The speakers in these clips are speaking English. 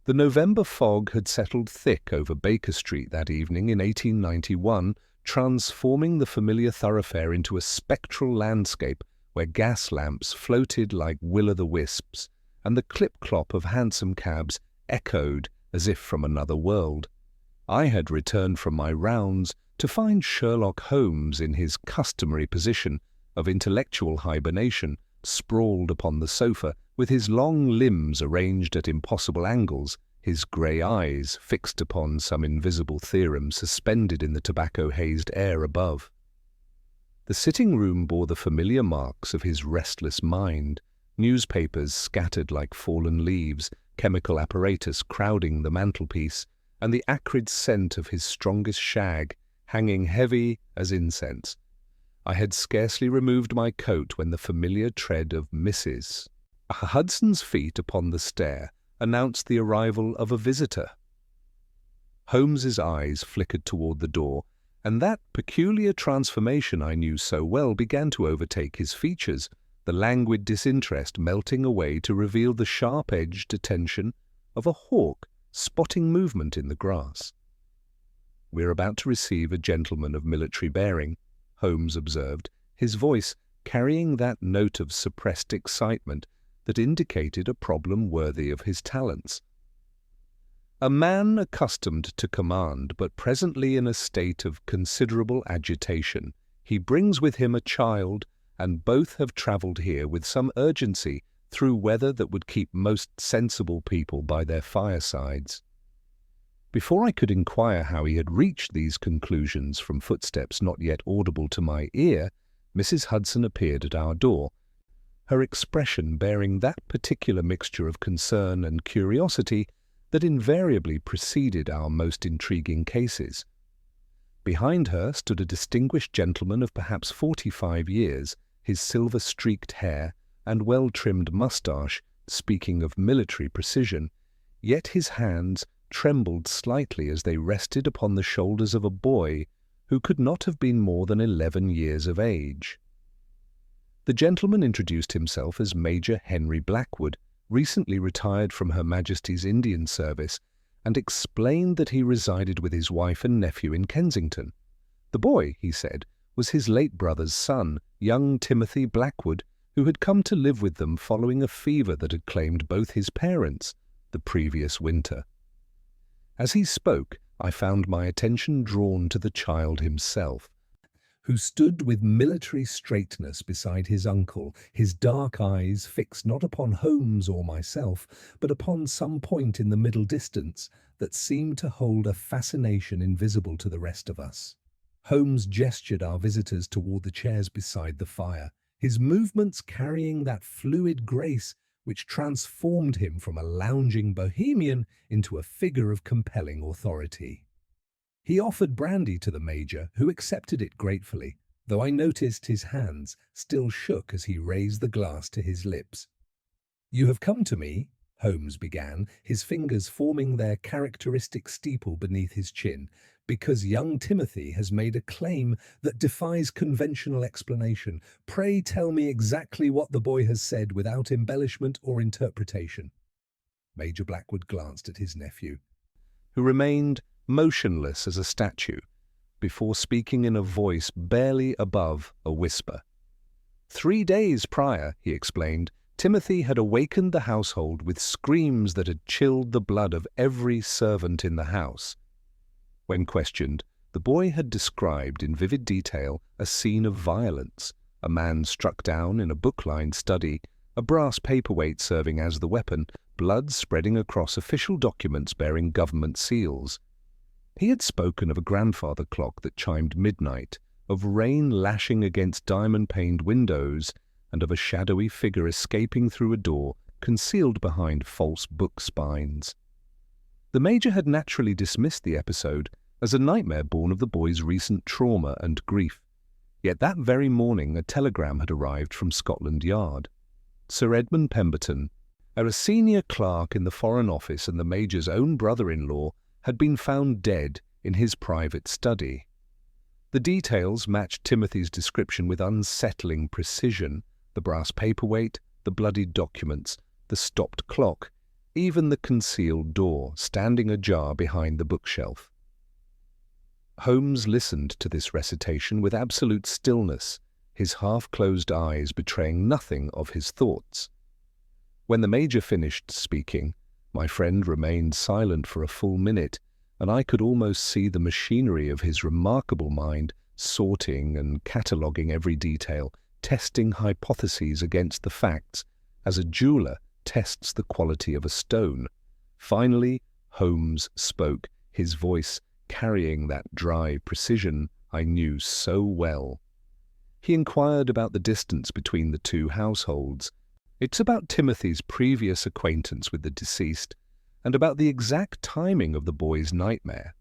The November fog had settled thick over Baker Street that evening in 1891, transforming the familiar thoroughfare into a spectral landscape where gas lamps floated like will-o'-the-wisps, and the clip-clop of hansom cabs echoed as if from another world. I had returned from my rounds to find Sherlock Holmes in his customary position of intellectual hibernation, sprawled upon the sofa, with his long limbs arranged at impossible angles, his grey eyes fixed upon some invisible theorem suspended in the tobacco-hazed air above. The sitting-room bore the familiar marks of his restless mind, newspapers scattered like fallen leaves, chemical apparatus crowding the mantelpiece, and the acrid scent of his strongest shag hanging heavy as incense. I had scarcely removed my coat when the familiar tread of Mrs. Hudson's feet upon the stair announced the arrival of a visitor. Holmes's eyes flickered toward the door, and that peculiar transformation I knew so well began to overtake his features, the languid disinterest melting away to reveal the sharp-edged attention of a hawk spotting movement in the grass. "We're about to receive a gentleman of military bearing," Holmes observed, his voice carrying that note of suppressed excitement that indicated a problem worthy of his talents. "A man accustomed to command, but presently in a state of considerable agitation. He brings with him a child, and both have travelled here with some urgency through weather that would keep most sensible people by their firesides." Before I could inquire how he had reached these conclusions from footsteps not yet audible to my ear, Mrs. Hudson appeared at our door, her expression bearing that particular mixture of concern and curiosity that invariably preceded our most intriguing cases. Behind her stood a distinguished gentleman of perhaps 45 years, his silver-streaked hair and well-trimmed moustache speaking of military precision, yet his hands trembled slightly as they rested upon the shoulders of a boy who could not have been more than 11 years of age. The gentleman introduced himself as Major Henry Blackwood, recently retired from Her Majesty's Indian Service, and explained that he resided with his wife and nephew in Kensington. The boy, he said, was his late brother's son, young Timothy Blackwood, who had come to live with them following a fever that had claimed both his parents the previous winter. As he spoke, I found my attention drawn to the child himself, who stood with military straightness beside his uncle, his dark eyes fixed not upon Holmes or myself, but upon some point in the middle distance that seemed to hold a fascination invisible to the rest of us. Holmes gestured our visitors toward the chairs beside the fire, his movements carrying that fluid grace which transformed him from a lounging bohemian into a figure of compelling authority. He offered brandy to the Major, who accepted it gratefully, though I noticed his hands still shook as he raised the glass to his lips. "You have come to me," Holmes began, his fingers forming their characteristic steeple beneath his chin, "because young Timothy has made a claim that defies conventional explanation. Pray tell me exactly what the boy has said without embellishment or interpretation." Major Blackwood glanced at his nephew, who remained motionless as a statue, before speaking in a voice barely above a whisper. 3 days prior, he explained, Timothy had awakened the household with screams that had chilled the blood of every servant in the house. When questioned, the boy had described in vivid detail a scene of violence, a man struck down in a book-lined study, a brass paperweight serving as the weapon, blood spreading across official documents bearing government seals. He had spoken of a grandfather clock that chimed midnight, of rain lashing against diamond-paned windows, and of a shadowy figure escaping through a door concealed behind false book spines. The Major had naturally dismissed the episode as a nightmare born of the boy's recent trauma and grief. Yet that very morning a telegram had arrived from Scotland Yard. Sir Edmund Pemberton, a senior clerk in the Foreign Office and the Major's own brother-in-law, had been found dead in his private study. The details matched Timothy's description with unsettling precision: the brass paperweight, the bloodied documents, the stopped clock. even the concealed door standing ajar behind the bookshelf. Holmes listened to this recitation with absolute stillness, his half-closed eyes betraying nothing of his thoughts. When the Major finished speaking, my friend remained silent for a full minute, and I could almost see the machinery of his remarkable mind sorting and cataloguing every detail, testing hypotheses against the facts, as a jeweler tests the quality of a stone. Finally, Holmes spoke, his voice carrying that dry precision I knew so well. He inquired about the distance between the two households. It's about Timothy's previous acquaintance with the deceased, and about the exact timing of the boy's nightmare.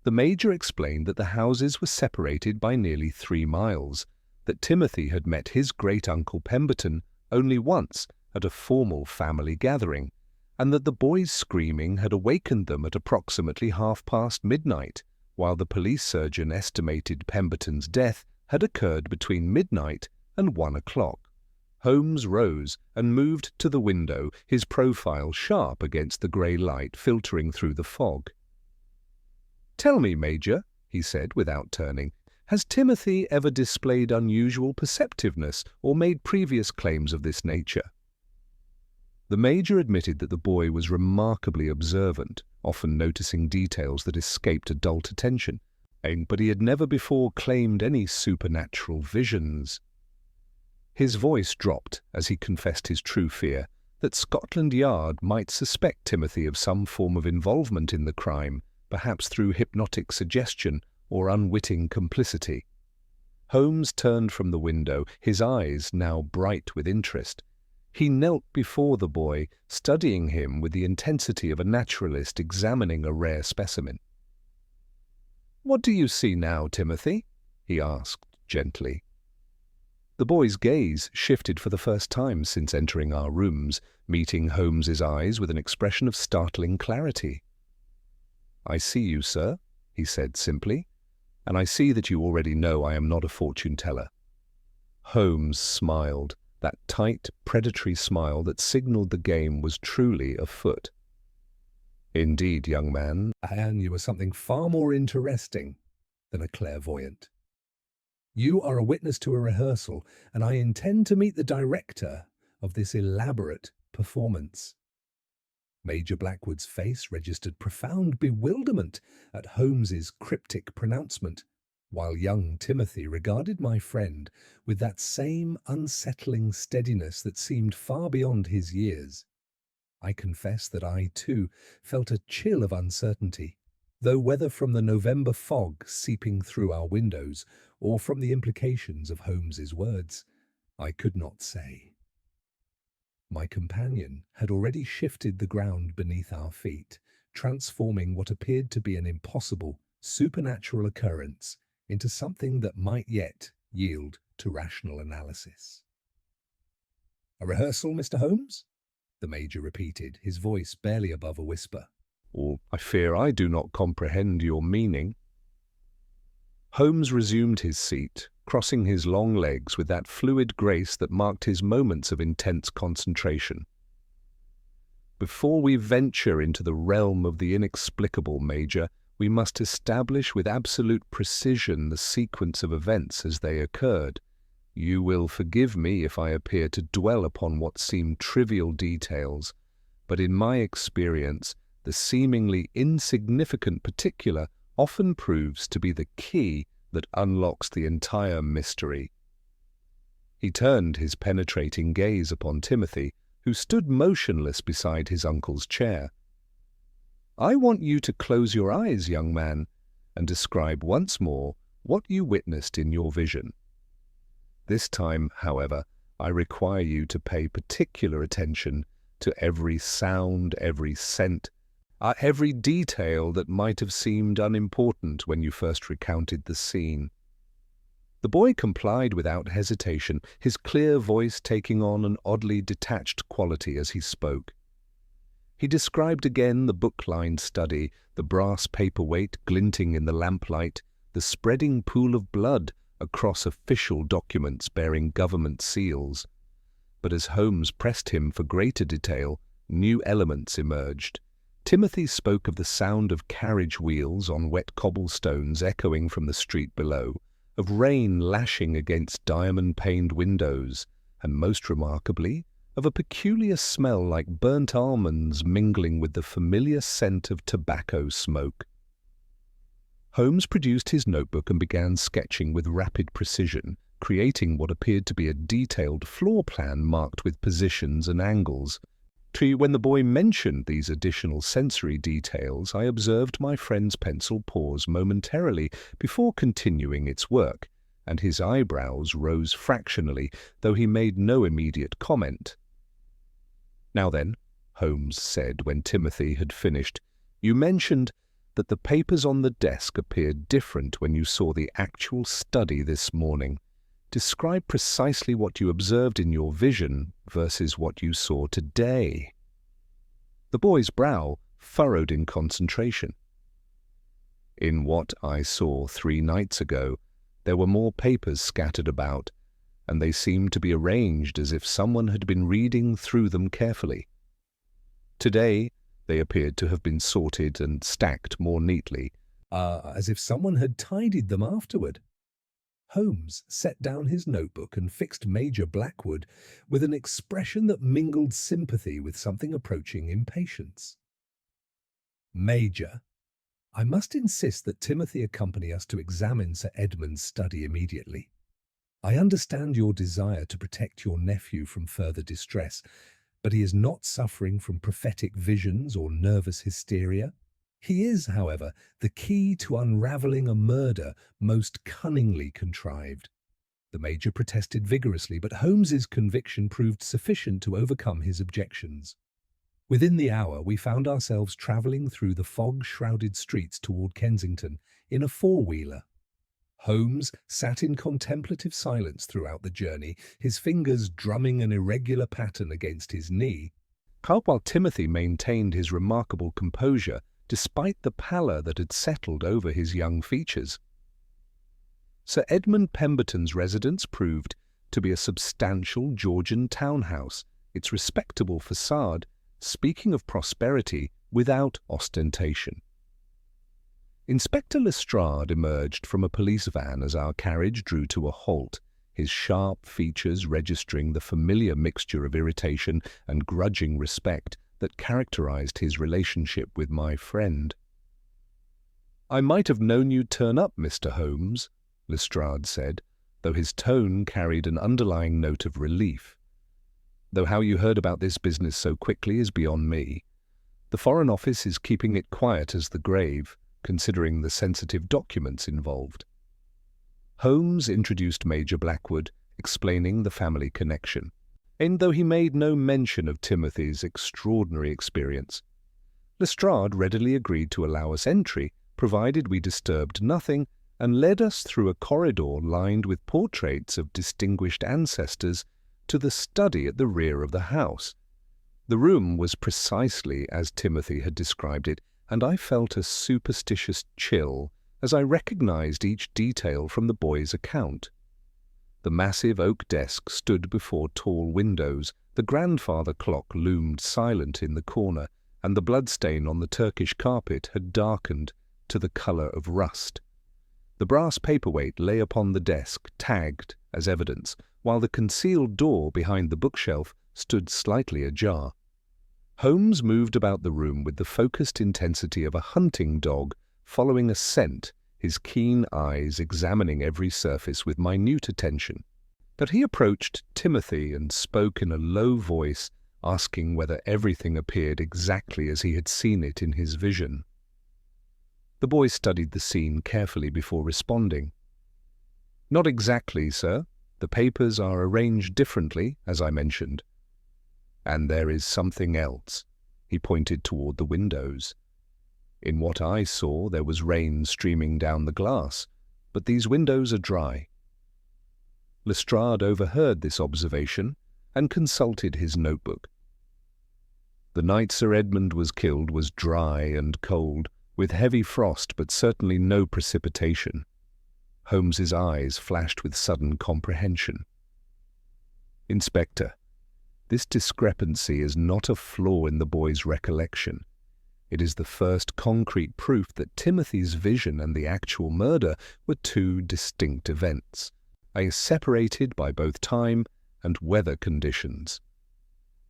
The Major explained that the houses were separated by nearly 3 miles, that Timothy had met his great-uncle Pemberton only once at a formal family gathering, and that the boy's screaming had awakened them at approximately midnight, while the police surgeon estimated Pemberton's death had occurred between midnight and 1 o'clock. Holmes rose and moved to the window, his profile sharp against the grey light filtering through the fog. "Tell me, Major," he said without turning, "has Timothy ever displayed unusual perceptiveness or made previous claims of this nature?" The Major admitted that the boy was remarkably observant, often noticing details that escaped adult attention, but he had never before claimed any supernatural visions. His voice dropped as he confessed his true fear, that Scotland Yard might suspect Timothy of some form of involvement in the crime, perhaps through hypnotic suggestion or unwitting complicity. Holmes turned from the window, his eyes now bright with interest. He knelt before the boy, studying him with the intensity of a naturalist examining a rare specimen. "What do you see now, Timothy?" he asked gently. The boy's gaze shifted for the first time since entering our rooms, meeting Holmes's eyes with an expression of startling clarity. "I see you, sir," he said simply, "and I see that you already know I am not a fortune-teller." Holmes smiled, that tight, predatory smile that signaled the game was truly afoot. "Indeed, young man, and you are something far more interesting than a clairvoyant. You are a witness to a rehearsal, and I intend to meet the director of this elaborate performance." Major Blackwood's face registered profound bewilderment at Holmes's cryptic pronouncement, while young Timothy regarded my friend with that same unsettling steadiness that seemed far beyond his years. I confess that I, too, felt a chill of uncertainty, though whether from the November fog seeping through our windows or from the implications of Holmes's words, I could not say. My companion had already shifted the ground beneath our feet, transforming what appeared to be an impossible, supernatural occurrence into something that might yet yield to rational analysis. "A rehearsal, Mr. Holmes?" the Major repeated, his voice barely above a whisper. "Or I fear I do not comprehend your meaning." Holmes resumed his seat, crossing his long legs with that fluid grace that marked his moments of intense concentration. "Before we venture into the realm of the inexplicable, Major, we must establish with absolute precision the sequence of events as they occurred. You will forgive me if I appear to dwell upon what seem trivial details, but in my experience, the seemingly insignificant particular often proves to be the key that unlocks the entire mystery." He turned his penetrating gaze upon Timothy, who stood motionless beside his uncle's chair. "I want you to close your eyes, young man, and describe once more what you witnessed in your vision. This time, however, I require you to pay particular attention to every sound, every scent, every detail that might have seemed unimportant when you first recounted the scene." The boy complied without hesitation, his clear voice taking on an oddly detached quality as he spoke. He described again the book-lined study, the brass paperweight glinting in the lamplight, the spreading pool of blood across official documents bearing government seals. But as Holmes pressed him for greater detail, new elements emerged. Timothy spoke of the sound of carriage wheels on wet cobblestones echoing from the street below, of rain lashing against diamond-paned windows, and most remarkably, of a peculiar smell like burnt almonds mingling with the familiar scent of tobacco smoke. Holmes produced his notebook and began sketching with rapid precision, creating what appeared to be a detailed floor plan marked with positions and angles. When the boy mentioned these additional sensory details, I observed my friend's pencil pause momentarily before continuing its work, and his eyebrows rose fractionally, though he made no immediate comment. "Now then," Holmes said when Timothy had finished, "you mentioned that the papers on the desk appeared different when you saw the actual study this morning. Describe precisely what you observed in your vision versus what you saw today." The boy's brow furrowed in concentration. "In what I saw 3 nights ago, there were more papers scattered about, and they seemed to be arranged as if someone had been reading through them carefully. Today, they appeared to have been sorted and stacked more neatly, as if someone had tidied them afterward." Holmes set down his notebook and fixed Major Blackwood with an expression that mingled sympathy with something approaching impatience. "Major, I must insist that Timothy accompany us to examine Sir Edmund's study immediately. I understand your desire to protect your nephew from further distress, but he is not suffering from prophetic visions or nervous hysteria. He is, however, the key to unraveling a murder most cunningly contrived." The Major protested vigorously, but Holmes's conviction proved sufficient to overcome his objections. Within the hour, we found ourselves travelling through the fog-shrouded streets toward Kensington in a four-wheeler. Holmes sat in contemplative silence throughout the journey, his fingers drumming an irregular pattern against his knee, while Timothy maintained his remarkable composure despite the pallor that had settled over his young features. Sir Edmund Pemberton's residence proved to be a substantial Georgian townhouse, its respectable facade speaking of prosperity without ostentation. Inspector Lestrade emerged from a police van as our carriage drew to a halt, his sharp features registering the familiar mixture of irritation and grudging respect that characterized his relationship with my friend. "I might have known you'd turn up, Mr. Holmes," Lestrade said, though his tone carried an underlying note of relief. "Though how you heard about this business so quickly is beyond me. The Foreign Office is keeping it quiet as the grave, considering the sensitive documents involved." Holmes introduced Major Blackwood, explaining the family connection, and though he made no mention of Timothy's extraordinary experience. Lestrade readily agreed to allow us entry, provided we disturbed nothing, and led us through a corridor lined with portraits of distinguished ancestors to the study at the rear of the house. The room was precisely as Timothy had described it, and I felt a superstitious chill as I recognized each detail from the boy's account. The massive oak desk stood before tall windows, the grandfather clock loomed silent in the corner, and the bloodstain on the Turkish carpet had darkened to the color of rust. The brass paperweight lay upon the desk, tagged as evidence, while the concealed door behind the bookshelf stood slightly ajar. Holmes moved about the room with the focused intensity of a hunting dog following a scent, his keen eyes examining every surface with minute attention. But he approached Timothy and spoke in a low voice, asking whether everything appeared exactly as he had seen it in his vision. The boy studied the scene carefully before responding. "Not exactly, sir. The papers are arranged differently, as I mentioned. And there is something else." He pointed toward the windows. "In what I saw, there was rain streaming down the glass, but these windows are dry." Lestrade overheard this observation and consulted his notebook. "The night Sir Edmund was killed was dry and cold, with heavy frost but certainly no precipitation." Holmes's eyes flashed with sudden comprehension. "Inspector, This discrepancy is not a flaw in the boy's recollection. It is the first concrete proof that Timothy's vision and the actual murder were two distinct events, separated by both time and weather conditions.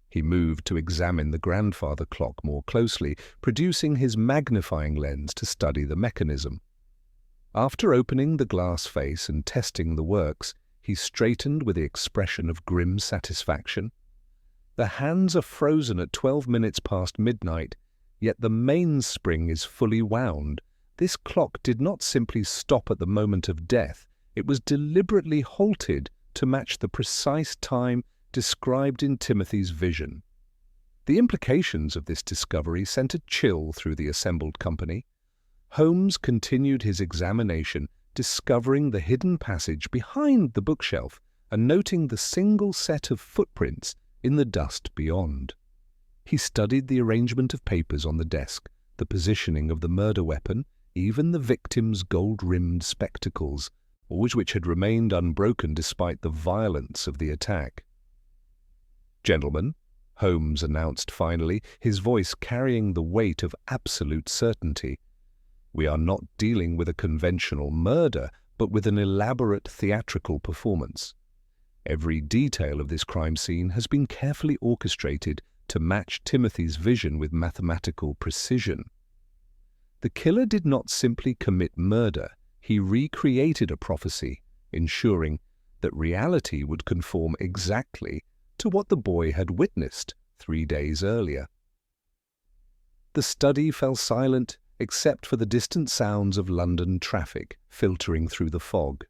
He moved to examine the grandfather clock more closely, producing his magnifying lens to study the mechanism. After opening the glass face and testing the works, he straightened with the expression of grim satisfaction. The hands are frozen at 12 minutes past midnight, yet the mainspring is fully wound. This clock did not simply stop at the moment of death, it was deliberately halted to match the precise time described in Timothy's vision. The implications of this discovery sent a chill through the assembled company. Holmes continued his examination, discovering the hidden passage behind the bookshelf and noting the single set of footprints in the dust beyond. He studied the arrangement of papers on the desk, the positioning of the murder weapon, even the victim's gold-rimmed spectacles, all which had remained unbroken despite the violence of the attack. "Gentlemen," Holmes announced finally, his voice carrying the weight of absolute certainty, "we are not dealing with a conventional murder, but with an elaborate theatrical performance. Every detail of this crime scene has been carefully orchestrated to match Timothy's vision with mathematical precision. The killer did not simply commit murder, he recreated a prophecy, ensuring that reality would conform exactly to what the boy had witnessed 3 days earlier." The study fell silent except for the distant sounds of London traffic filtering through the fog.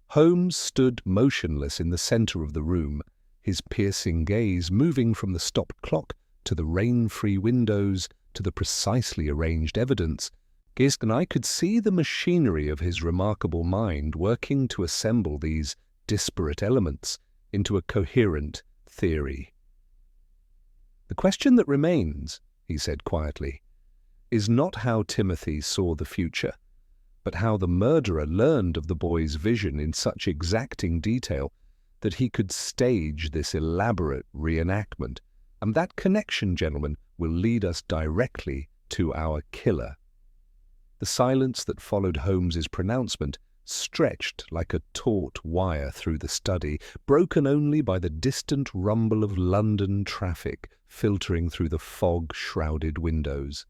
Holmes stood motionless in the centre of the room, his piercing gaze moving from the stopped clock to the rain-free windows to the precisely arranged evidence, and I could see the machinery of his remarkable mind working to assemble these disparate elements into a coherent theory. "The question that remains," he said quietly, "is not how Timothy saw the future, but how the murderer learned of the boy's vision in such exacting detail that he could stage this elaborate reenactment. And that connection, gentlemen, will lead us directly to our killer." The silence that followed Holmes's pronouncement stretched like a taut wire through the study, broken only by the distant rumble of London traffic filtering through the fog-shrouded windows.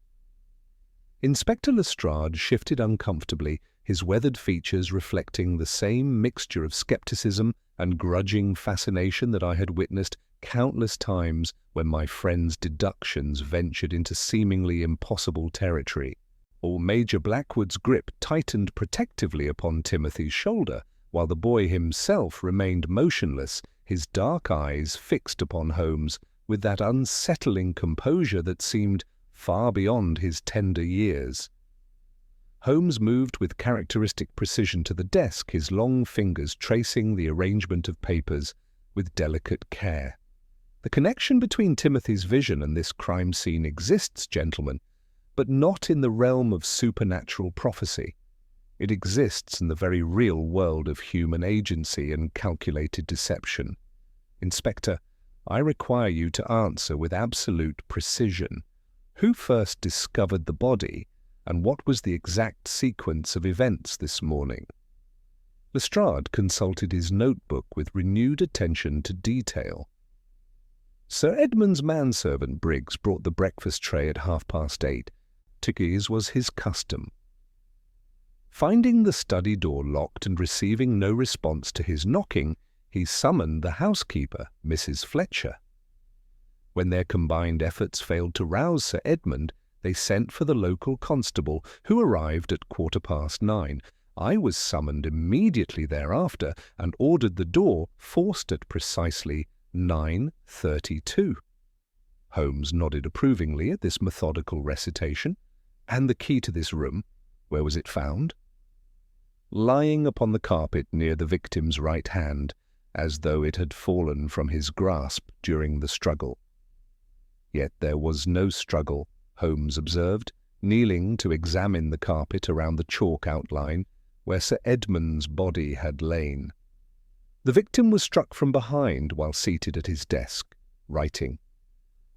Inspector Lestrade shifted uncomfortably, his weathered features reflecting the same mixture of skepticism and grudging fascination that I had witnessed countless times when my friend's deductions ventured into seemingly impossible territory. Or Major Blackwood's grip tightened protectively upon Timothy's shoulder, while the boy himself remained motionless, his dark eyes fixed upon Holmes with that unsettling composure that seemed far beyond his tender years. Holmes moved with characteristic precision to the desk, his long fingers tracing the arrangement of papers with delicate care. "The connection between Timothy's vision and this crime scene exists, gentlemen, but not in the realm of supernatural prophecy. It exists in the very real world of human agency and calculated deception. Inspector, I require you to answer with absolute precision. Who first discovered the body, and what was the exact sequence of events this morning?" Lestrade consulted his notebook with renewed attention to detail. "Sir Edmund's manservant Briggs brought the breakfast tray at 8:30. As was his custom. Finding the study door locked and receiving no response to his knocking, he summoned the housekeeper, Mrs. Fletcher. When their combined efforts failed to rouse Sir Edmund, they sent for the local constable, who arrived at 9:15. I was summoned immediately thereafter and ordered the door forced at precisely 9:32. Holmes nodded approvingly at this methodical recitation. "And the key to this room, where was it found?" "Lying upon the carpet near the victim's right hand, as though it had fallen from his grasp during the struggle." "Yet there was no struggle," Holmes observed, kneeling to examine the carpet around the chalk outline where Sir Edmund's body had lain. The victim was struck from behind while seated at his desk, writing.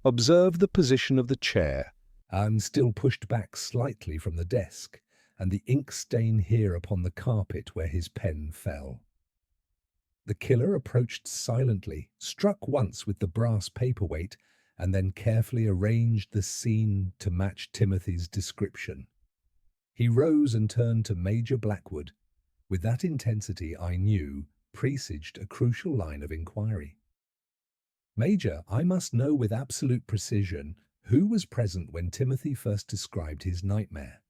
Observe the position of the chair. I'm still pushed back slightly from the desk, and the ink stain here upon the carpet where his pen fell. The killer approached silently, struck once with the brass paperweight, and then carefully arranged the scene to match Timothy's description. He rose and turned to Major Blackwood. With that intensity I knew presaged a crucial line of inquiry. Major, I must know with absolute precision who was present when Timothy first described his nightmare.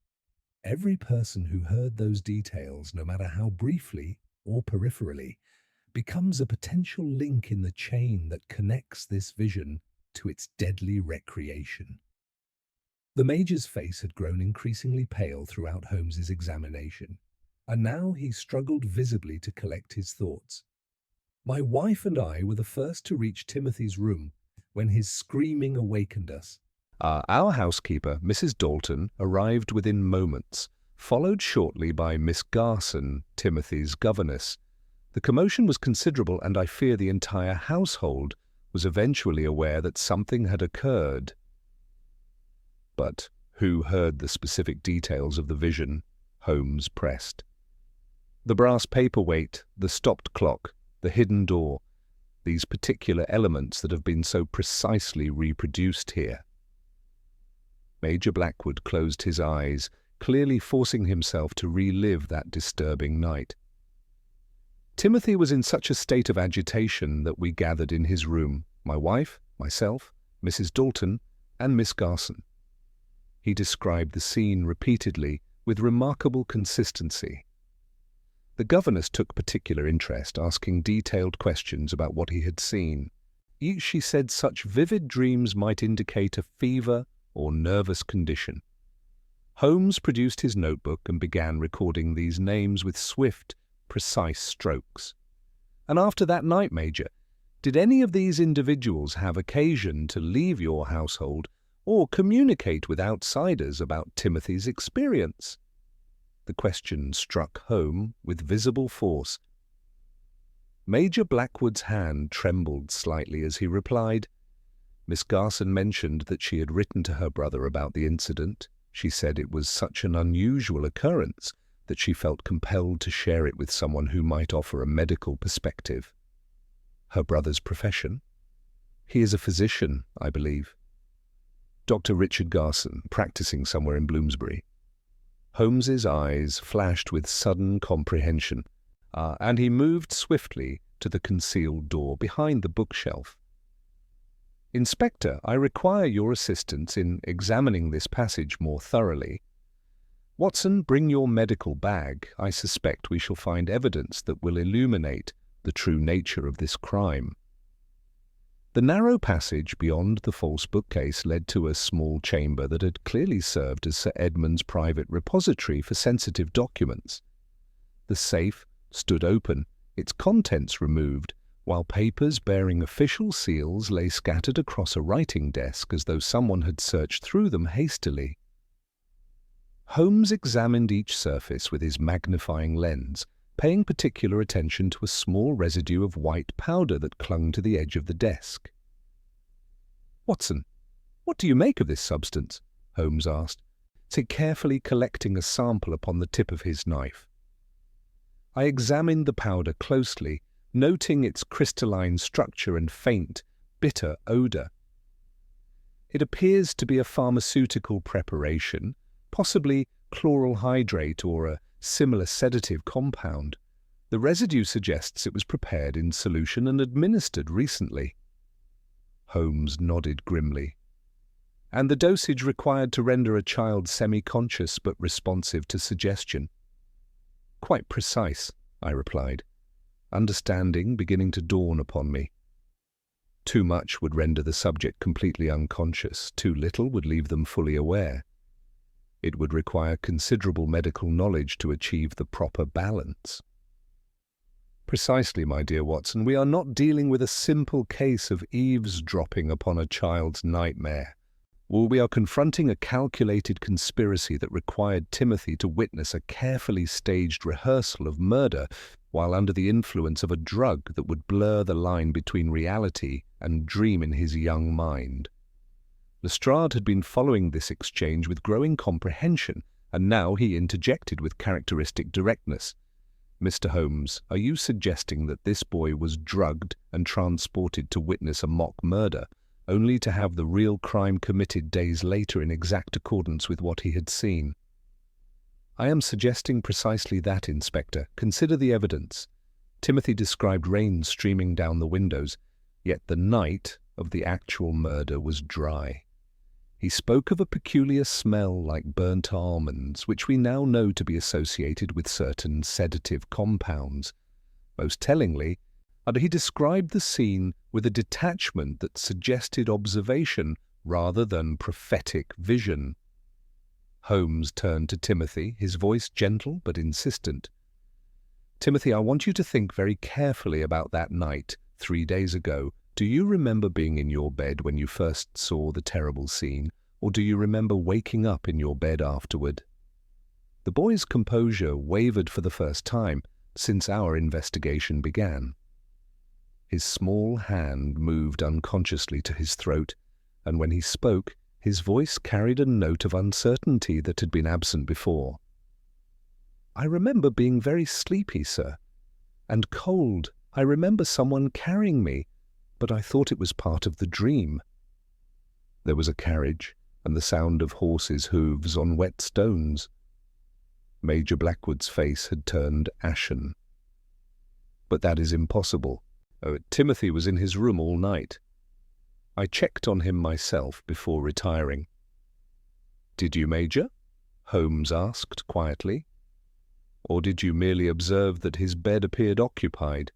Every person who heard those details, no matter how briefly or peripherally, becomes a potential link in the chain that connects this vision to its deadly recreation. The Major's face had grown increasingly pale throughout Holmes's examination, and now he struggled visibly to collect his thoughts. My wife and I were the first to reach Timothy's room when his screaming awakened us. Our housekeeper, Mrs. Dalton, arrived within moments, followed shortly by Miss Garson, Timothy's governess. The commotion was considerable, and I fear the entire household was eventually aware that something had occurred. But who heard the specific details of the vision? Holmes pressed. The brass paperweight, the stopped clock, the hidden door, these particular elements that have been so precisely reproduced here. Major Blackwood closed his eyes, clearly forcing himself to relive that disturbing night. Timothy was in such a state of agitation that we gathered in his room, my wife, myself, Mrs. Dalton, and Miss Garson. He described the scene repeatedly with remarkable consistency. The governess took particular interest, asking detailed questions about what he had seen. She said such vivid dreams might indicate a fever or nervous condition. Holmes produced his notebook and began recording these names with swift, precise strokes. And after that night, Major, did any of these individuals have occasion to leave your household or communicate with outsiders about Timothy's experience? The question struck home with visible force. Major Blackwood's hand trembled slightly as he replied. Miss Garson mentioned that she had written to her brother about the incident. She said it was such an unusual occurrence that she felt compelled to share it with someone who might offer a medical perspective. Her brother's profession? He is a physician, I believe. Dr. Richard Garson, practicing somewhere in Bloomsbury. Holmes's eyes flashed with sudden comprehension, and he moved swiftly to the concealed door behind the bookshelf. Inspector, I require your assistance in examining this passage more thoroughly. Watson, bring your medical bag. I suspect we shall find evidence that will illuminate the true nature of this crime. The narrow passage beyond the false bookcase led to a small chamber that had clearly served as Sir Edmund's private repository for sensitive documents. The safe stood open, its contents removed, while papers bearing official seals lay scattered across a writing desk as though someone had searched through them hastily. Holmes examined each surface with his magnifying lens, paying particular attention to a small residue of white powder that clung to the edge of the desk. Watson, what do you make of this substance? Holmes asked, carefully collecting a sample upon the tip of his knife. I examined the powder closely, noting its crystalline structure and faint, bitter odor. It appears to be a pharmaceutical preparation, possibly chloral hydrate or a similar sedative compound. The residue suggests it was prepared in solution and administered recently. Holmes nodded grimly. And the dosage required to render a child semi-conscious but responsive to suggestion. Quite precise, I replied, understanding beginning to dawn upon me. Too much would render the subject completely unconscious, too little would leave them fully aware. It would require considerable medical knowledge to achieve the proper balance. Precisely, my dear Watson, we are not dealing with a simple case of eavesdropping upon a child's nightmare. We are confronting a calculated conspiracy that required Timothy to witness a carefully staged rehearsal of murder, while under the influence of a drug that would blur the line between reality and dream in his young mind. Lestrade had been following this exchange with growing comprehension, and now he interjected with characteristic directness. "Mr. Holmes, are you suggesting that this boy was drugged and transported to witness a mock murder, only to have the real crime committed days later in exact accordance with what he had seen?" "I am suggesting precisely that, Inspector. Consider the evidence. Timothy described rain streaming down the windows, yet the night of the actual murder was dry. He spoke of a peculiar smell like burnt almonds, which we now know to be associated with certain sedative compounds. Most tellingly, he described the scene with a detachment that suggested observation rather than prophetic vision." Holmes turned to Timothy, his voice gentle but insistent. "Timothy, I want you to think very carefully about that night, 3 days ago. Do you remember being in your bed when you first saw the terrible scene, or do you remember waking up in your bed afterward?" The boy's composure wavered for the first time since our investigation began. His small hand moved unconsciously to his throat, and when he spoke, his voice carried a note of uncertainty that had been absent before. "I remember being very sleepy, sir, and cold. I remember someone carrying me, but I thought it was part of the dream." There was a carriage and the sound of horses' hooves on wet stones. Major Blackwood's face had turned ashen. "But that is impossible. Timothy was in his room all night. I checked on him myself before retiring." "Did you, Major?" Holmes asked quietly. "Or did you merely observe that his bed appeared occupied?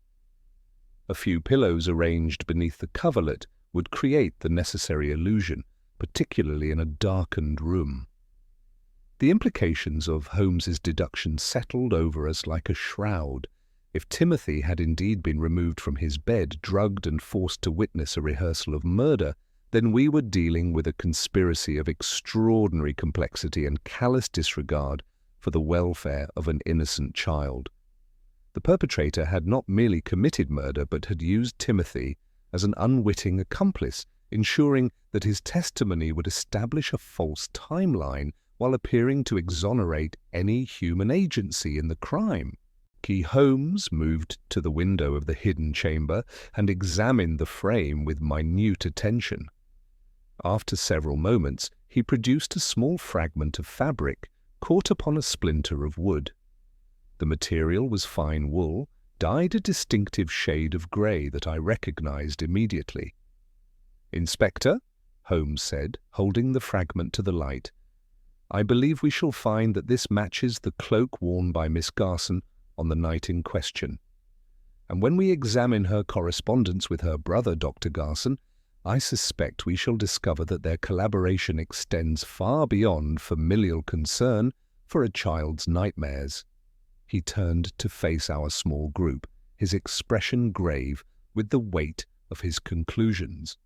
A few pillows arranged beneath the coverlet would create the necessary illusion, particularly in a darkened room." The implications of Holmes's deduction settled over us like a shroud. If Timothy had indeed been removed from his bed, drugged and forced to witness a rehearsal of murder, then we were dealing with a conspiracy of extraordinary complexity and callous disregard for the welfare of an innocent child. The perpetrator had not merely committed murder, but had used Timothy as an unwitting accomplice, ensuring that his testimony would establish a false timeline while appearing to exonerate any human agency in the crime. Holmes moved to the window of the hidden chamber and examined the frame with minute attention. After several moments, he produced a small fragment of fabric caught upon a splinter of wood. The material was fine wool, dyed a distinctive shade of grey that I recognized immediately. "Inspector," Holmes said, holding the fragment to the light, "I believe we shall find that this matches the cloak worn by Miss Garson on the night in question. And when we examine her correspondence with her brother, Dr. Garson, I suspect we shall discover that their collaboration extends far beyond familial concern for a child's nightmares." He turned to face our small group, his expression grave with the weight of his conclusions.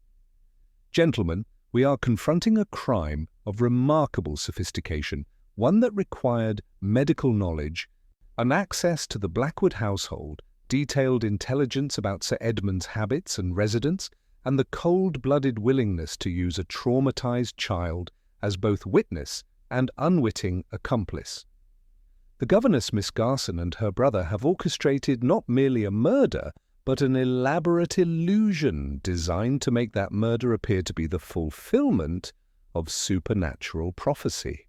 "Gentlemen, we are confronting a crime of remarkable sophistication, one that required medical knowledge, an access to the Blackwood household, detailed intelligence about Sir Edmund's habits and residence, and the cold-blooded willingness to use a traumatized child as both witness and unwitting accomplice. The governess, Miss Garson, and her brother have orchestrated not merely a murder, but an elaborate illusion designed to make that murder appear to be the fulfillment of supernatural prophecy."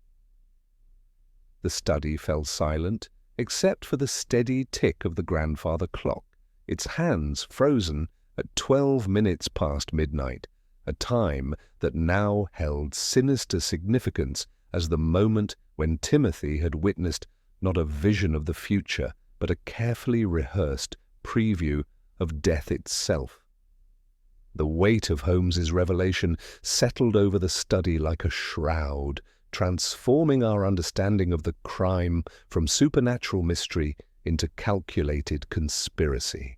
The study fell silent, except for the steady tick of the grandfather clock, its hands frozen at 12 minutes past midnight, a time that now held sinister significance as the moment when Timothy had witnessed not a vision of the future, but a carefully rehearsed preview of death itself. The weight of Holmes's revelation settled over the study like a shroud, transforming our understanding of the crime from supernatural mystery into calculated conspiracy.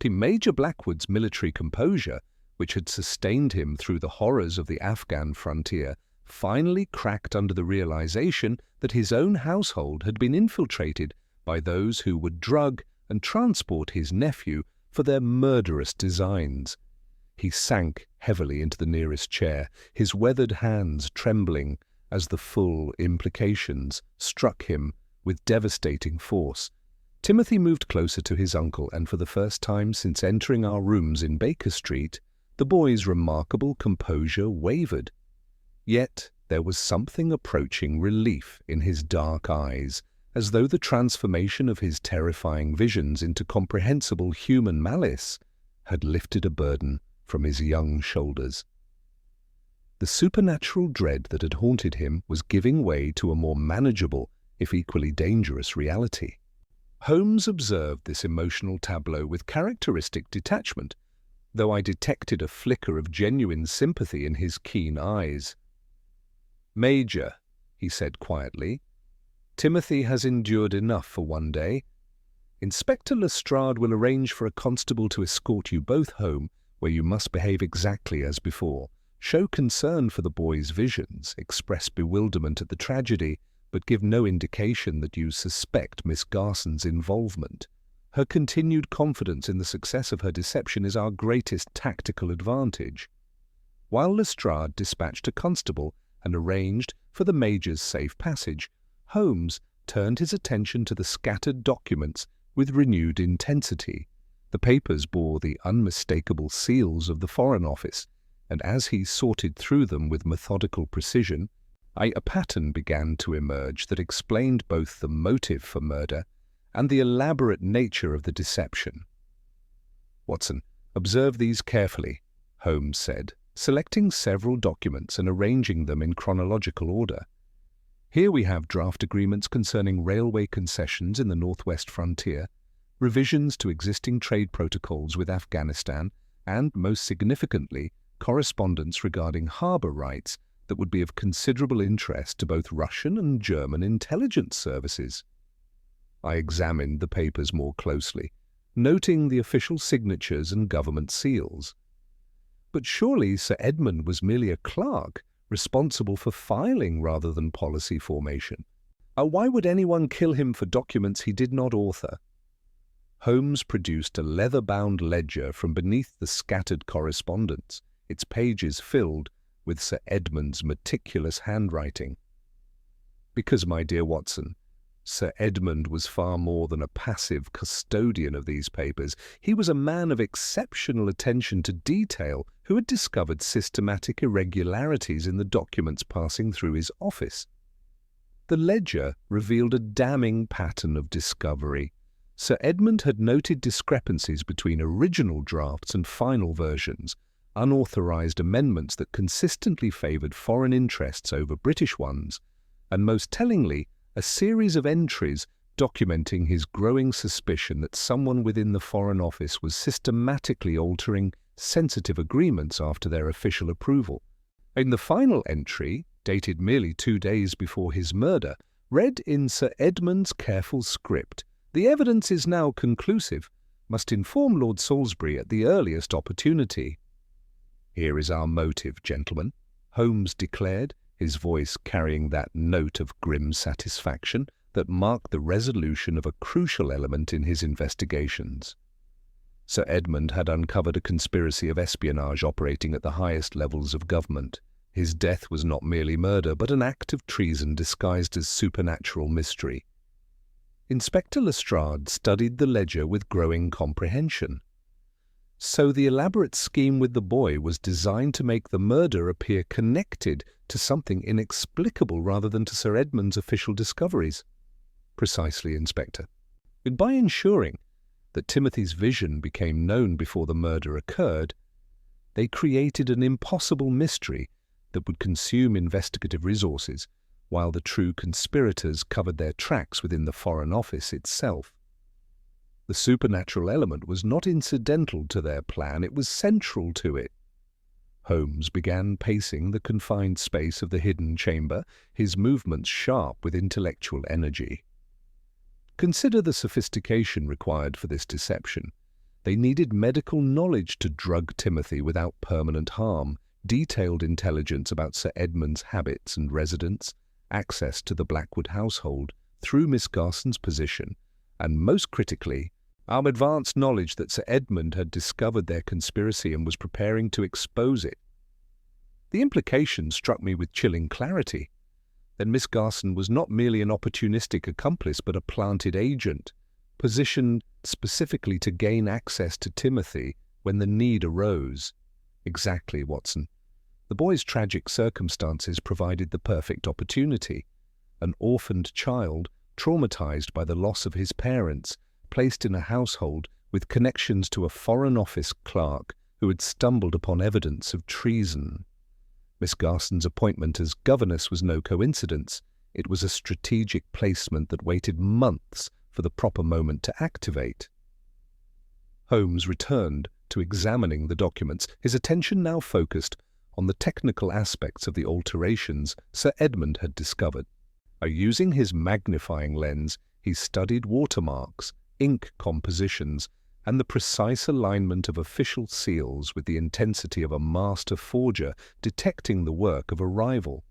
Major Blackwood's military composure, which had sustained him through the horrors of the Afghan frontier, finally cracked under the realization that his own household had been infiltrated by those who would drug and transport his nephew for their murderous designs. He sank heavily into the nearest chair, his weathered hands trembling as the full implications struck him with devastating force. Timothy moved closer to his uncle, and for the first time since entering our rooms in Baker Street, the boy's remarkable composure wavered. Yet there was something approaching relief in his dark eyes, as though the transformation of his terrifying visions into comprehensible human malice had lifted a burden from his young shoulders. The supernatural dread that had haunted him was giving way to a more manageable, if equally dangerous, reality. Holmes observed this emotional tableau with characteristic detachment, though I detected a flicker of genuine sympathy in his keen eyes. "Major," he said quietly, "Timothy has endured enough for one day. Inspector Lestrade will arrange for a constable to escort you both home, where you must behave exactly as before. Show concern for the boy's visions, express bewilderment at the tragedy, but give no indication that you suspect Miss Garson's involvement. Her continued confidence in the success of her deception is our greatest tactical advantage." While Lestrade dispatched a constable and arranged for the Major's safe passage, Holmes turned his attention to the scattered documents with renewed intensity. The papers bore the unmistakable seals of the Foreign Office, and as he sorted through them with methodical precision, a pattern began to emerge that explained both the motive for murder and the elaborate nature of the deception. "Watson, observe these carefully," Holmes said, selecting several documents and arranging them in chronological order. "Here we have draft agreements concerning railway concessions in the northwest frontier, revisions to existing trade protocols with Afghanistan, and, most significantly, correspondence regarding harbour rights that would be of considerable interest to both Russian and German intelligence services." I examined the papers more closely, noting the official signatures and government seals. But surely Sir Edmund was merely a clerk, responsible for filing rather than policy formation. Why would anyone kill him for documents he did not author? Holmes produced a leather-bound ledger from beneath the scattered correspondence, its pages filled with Sir Edmund's meticulous handwriting. Because, my dear Watson, Sir Edmund was far more than a passive custodian of these papers. He was a man of exceptional attention to detail who had discovered systematic irregularities in the documents passing through his office. The ledger revealed a damning pattern of discovery. Sir Edmund had noted discrepancies between original drafts and final versions, unauthorized amendments that consistently favored foreign interests over British ones, and most tellingly, a series of entries documenting his growing suspicion that someone within the Foreign Office was systematically altering sensitive agreements after their official approval. In the final entry, dated merely 2 days before his murder, read in Sir Edmund's careful script, "The evidence is now conclusive. Must inform Lord Salisbury at the earliest opportunity." "Here is our motive, gentlemen," Holmes declared, his voice carrying that note of grim satisfaction that marked the resolution of a crucial element in his investigations. Sir Edmund had uncovered a conspiracy of espionage operating at the highest levels of government. His death was not merely murder, but an act of treason disguised as supernatural mystery. Inspector Lestrade studied the ledger with growing comprehension. So the elaborate scheme with the boy was designed to make the murder appear connected to something inexplicable rather than to Sir Edmund's official discoveries. Precisely, Inspector. And by ensuring that Timothy's vision became known before the murder occurred, they created an impossible mystery that would consume investigative resources, while the true conspirators covered their tracks within the Foreign Office itself. The supernatural element was not incidental to their plan, it was central to it. Holmes began pacing the confined space of the hidden chamber, his movements sharp with intellectual energy. Consider the sophistication required for this deception. They needed medical knowledge to drug Timothy without permanent harm, detailed intelligence about Sir Edmund's habits and residence, access to the Blackwood household through Miss Garson's position, and most critically, Our advanced knowledge that Sir Edmund had discovered their conspiracy and was preparing to expose it. The implication struck me with chilling clarity. Then Miss Garson was not merely an opportunistic accomplice, but a planted agent, positioned specifically to gain access to Timothy when the need arose. Exactly, Watson. The boy's tragic circumstances provided the perfect opportunity. An orphaned child, traumatized by the loss of his parents, placed in a household with connections to a Foreign Office clerk who had stumbled upon evidence of treason. Miss Garson's appointment as governess was no coincidence. It was a strategic placement that waited months for the proper moment to activate. Holmes returned to examining the documents, his attention now focused on the technical aspects of the alterations Sir Edmund had discovered. Using his magnifying lens, he studied watermarks, ink compositions, and the precise alignment of official seals with the intensity of a master forger detecting the work of a rival.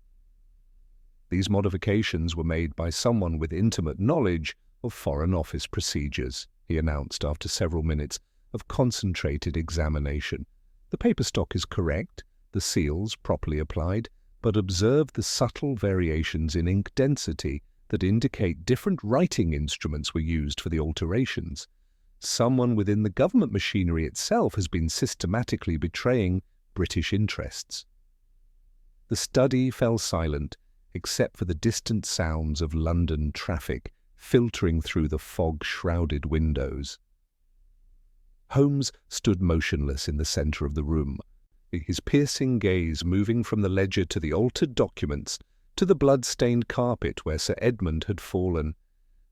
These modifications were made by someone with intimate knowledge of Foreign Office procedures, he announced after several minutes of concentrated examination. The paper stock is correct, the seals properly applied, but observe the subtle variations in ink density that indicate different writing instruments were used for the alterations. Someone within the government machinery itself has been systematically betraying British interests. The study fell silent, except for the distant sounds of London traffic filtering through the fog-shrouded windows. Holmes stood motionless in the centre of the room, his piercing gaze moving from the ledger to the altered documents to the blood-stained carpet where Sir Edmund had fallen,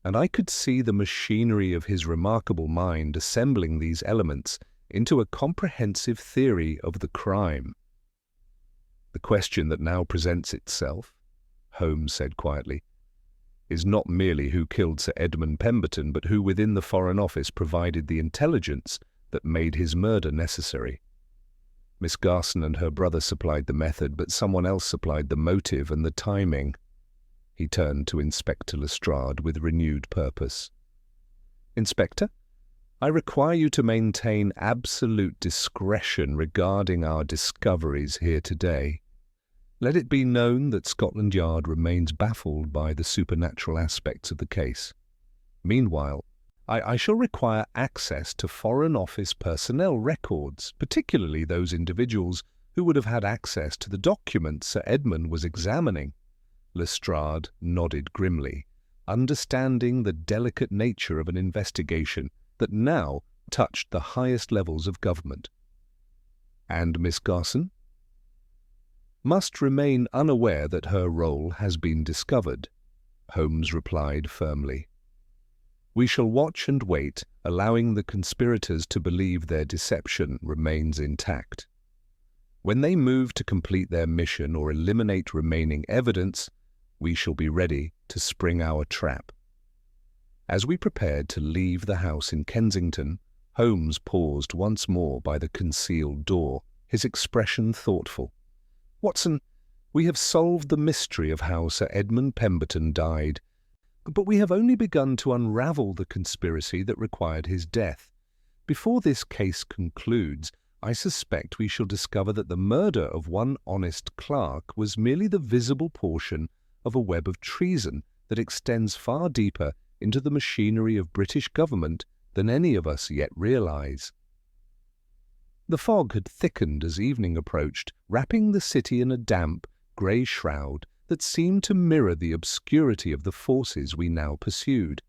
and I could see the machinery of his remarkable mind assembling these elements into a comprehensive theory of the crime. "The question that now presents itself," Holmes said quietly, "is not merely who killed Sir Edmund Pemberton, but who within the Foreign Office provided the intelligence that made his murder necessary. Miss Garson and her brother supplied the method, but someone else supplied the motive and the timing." He turned to Inspector Lestrade with renewed purpose. "Inspector, I require you to maintain absolute discretion regarding our discoveries here today. Let it be known that Scotland Yard remains baffled by the supernatural aspects of the case. Meanwhile, I shall require access to Foreign Office personnel records, particularly those individuals who would have had access to the documents Sir Edmund was examining." Lestrade nodded grimly, understanding the delicate nature of an investigation that now touched the highest levels of government. "And Miss Garson?" "Must remain unaware that her role has been discovered," Holmes replied firmly. "We shall watch and wait, allowing the conspirators to believe their deception remains intact. When they move to complete their mission or eliminate remaining evidence, we shall be ready to spring our trap." As we prepared to leave the house in Kensington, Holmes paused once more by the concealed door, his expression thoughtful. "Watson, we have solved the mystery of how Sir Edmund Pemberton died, but we have only begun to unravel the conspiracy that required his death. Before this case concludes, I suspect we shall discover that the murder of one honest clerk was merely the visible portion of a web of treason that extends far deeper into the machinery of British government than any of us yet realize." The fog had thickened as evening approached, wrapping the city in a damp, grey shroud that seemed to mirror the obscurity of the forces we now pursued.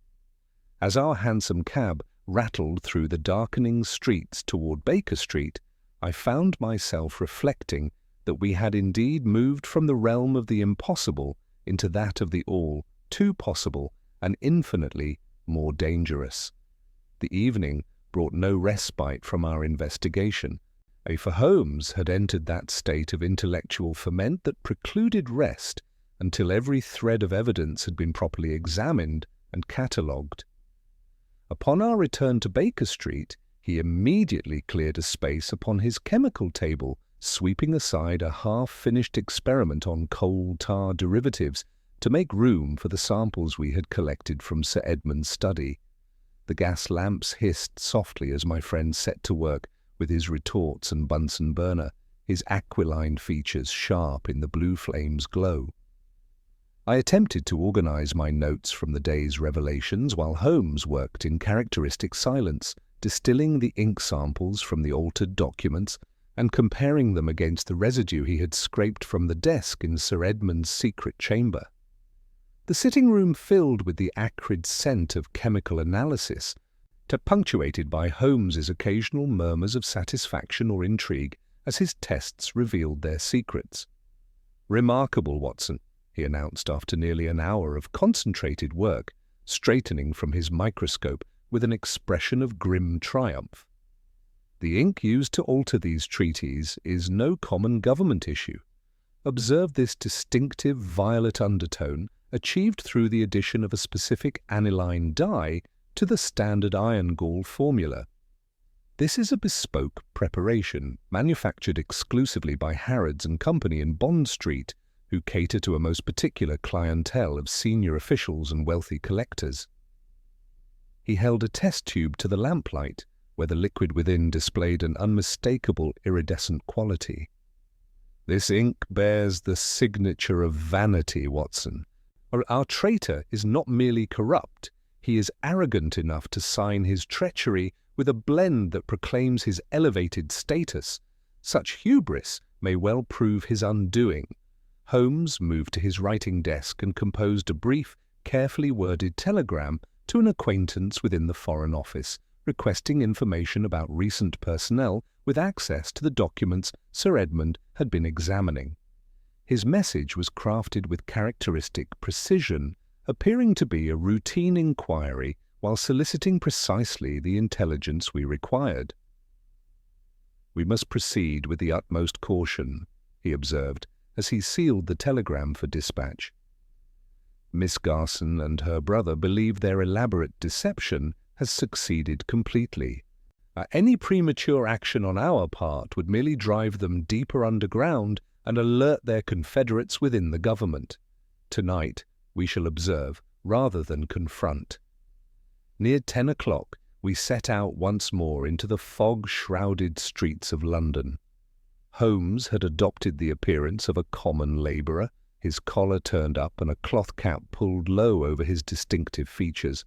As our hansom cab rattled through the darkening streets toward Baker Street, I found myself reflecting that we had indeed moved from the realm of the impossible into that of the all too possible and infinitely more dangerous. The evening brought no respite from our investigation, for Holmes had entered that state of intellectual ferment that precluded rest until every thread of evidence had been properly examined and catalogued. Upon our return to Baker Street, he immediately cleared a space upon his chemical table, sweeping aside a half-finished experiment on coal tar derivatives to make room for the samples we had collected from Sir Edmund's study. The gas lamps hissed softly as my friend set to work with his retorts and Bunsen burner, his aquiline features sharp in the blue flame's glow. I attempted to organize my notes from the day's revelations while Holmes worked in characteristic silence, distilling the ink samples from the altered documents and comparing them against the residue he had scraped from the desk in Sir Edmund's secret chamber. The sitting room filled with the acrid scent of chemical analysis, punctuated by Holmes's occasional murmurs of satisfaction or intrigue as his tests revealed their secrets. "Remarkable, Watson," he announced after nearly an hour of concentrated work, straightening from his microscope with an expression of grim triumph. "The ink used to alter these treaties is no common government issue. Observe this distinctive violet undertone achieved through the addition of a specific aniline dye to the standard iron gall formula. This is a bespoke preparation manufactured exclusively by Harrods and Company in Bond Street, who cater to a most particular clientele of senior officials and wealthy collectors." He held a test tube to the lamplight, where the liquid within displayed an unmistakable iridescent quality. "This ink bears the signature of vanity, Watson. Our traitor is not merely corrupt, he is arrogant enough to sign his treachery with a blend that proclaims his elevated status. Such hubris may well prove his undoing." Holmes moved to his writing desk and composed a brief, carefully worded telegram to an acquaintance within the Foreign Office, requesting information about recent personnel with access to the documents Sir Edmund had been examining. His message was crafted with characteristic precision, appearing to be a routine inquiry while soliciting precisely the intelligence we required. "We must proceed with the utmost caution," he observed, as he sealed the telegram for dispatch. "Miss Garson and her brother believe their elaborate deception has succeeded completely. Any premature action on our part would merely drive them deeper underground and alert their confederates within the government. Tonight we shall observe rather than confront." Near 10 o'clock we set out once more into the fog-shrouded streets of London. Holmes had adopted the appearance of a common labourer, his collar turned up and a cloth cap pulled low over his distinctive features,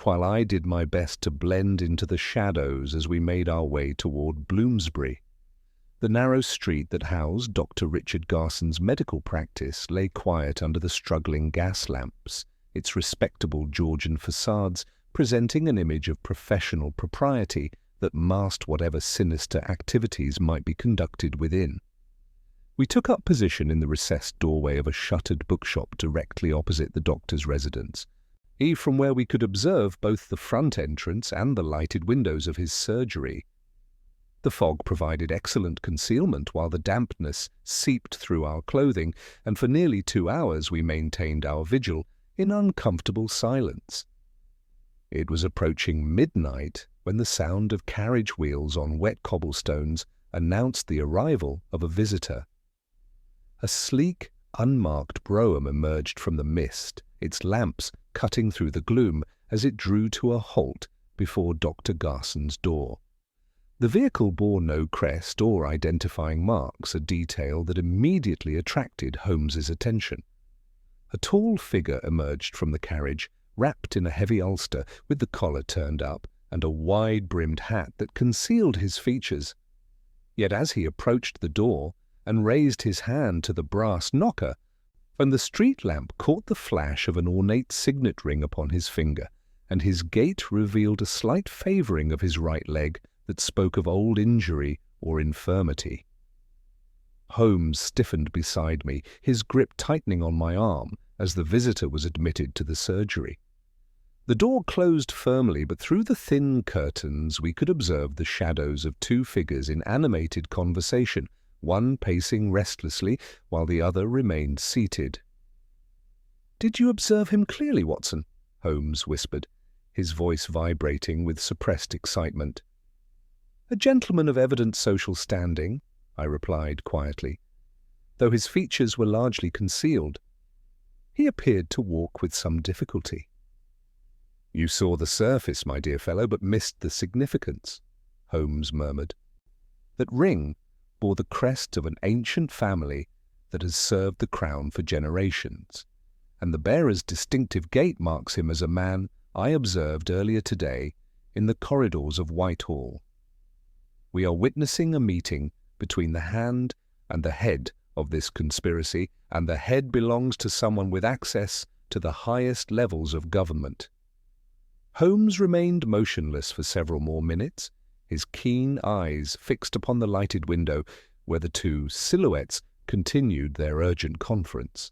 while I did my best to blend into the shadows as we made our way toward Bloomsbury. The narrow street that housed Dr. Richard Garson's medical practice lay quiet under the struggling gas lamps, its respectable Georgian facades presenting an image of professional propriety that masked whatever sinister activities might be conducted within. We took up position in the recessed doorway of a shuttered bookshop directly opposite the doctor's residence, from where we could observe both the front entrance and the lighted windows of his surgery. The fog provided excellent concealment while the dampness seeped through our clothing, and for nearly 2 hours we maintained our vigil in uncomfortable silence. It was approaching midnight when the sound of carriage wheels on wet cobblestones announced the arrival of a visitor. A sleek, unmarked brougham emerged from the mist, its lamps cutting through the gloom as it drew to a halt before Dr. Garson's door. The vehicle bore no crest or identifying marks, a detail that immediately attracted Holmes's attention. A tall figure emerged from the carriage, wrapped in a heavy ulster with the collar turned up and a wide-brimmed hat that concealed his features. Yet as he approached the door and raised his hand to the brass knocker, and the street lamp caught the flash of an ornate signet ring upon his finger, and his gait revealed a slight favouring of his right leg that spoke of old injury or infirmity. Holmes stiffened beside me, his grip tightening on my arm as the visitor was admitted to the surgery. The door closed firmly, but through the thin curtains we could observe the shadows of 2 figures in animated conversation, one pacing restlessly while the other remained seated. "Did you observe him clearly, Watson?" Holmes whispered, his voice vibrating with suppressed excitement. "A gentleman of evident social standing," I replied quietly, though his features were largely concealed. He appeared to walk with some difficulty. "You saw the surface, my dear fellow, but missed the significance," Holmes murmured. That ring bore the crest of an ancient family that has served the crown for generations, and the bearer's distinctive gait marks him as a man I observed earlier today in the corridors of Whitehall. We are witnessing a meeting between the hand and the head of this conspiracy, and the head belongs to someone with access to the highest levels of government. Holmes remained motionless for several more minutes, his keen eyes fixed upon the lighted window where the two silhouettes continued their urgent conference.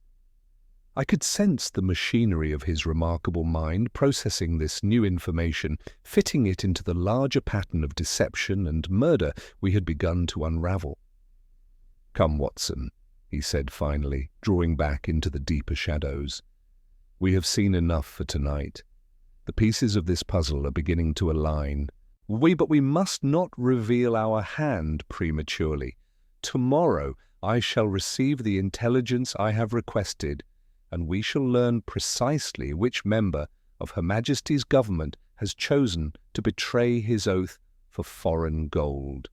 I could sense the machinery of his remarkable mind processing this new information, fitting it into the larger pattern of deception and murder we had begun to unravel. "Come, Watson," he said finally, drawing back into the deeper shadows. "We have seen enough for tonight. The pieces of this puzzle are beginning to align. But we must not reveal our hand prematurely. Tomorrow I shall receive the intelligence I have requested, and we shall learn precisely which member of Her Majesty's government has chosen to betray his oath for foreign gold."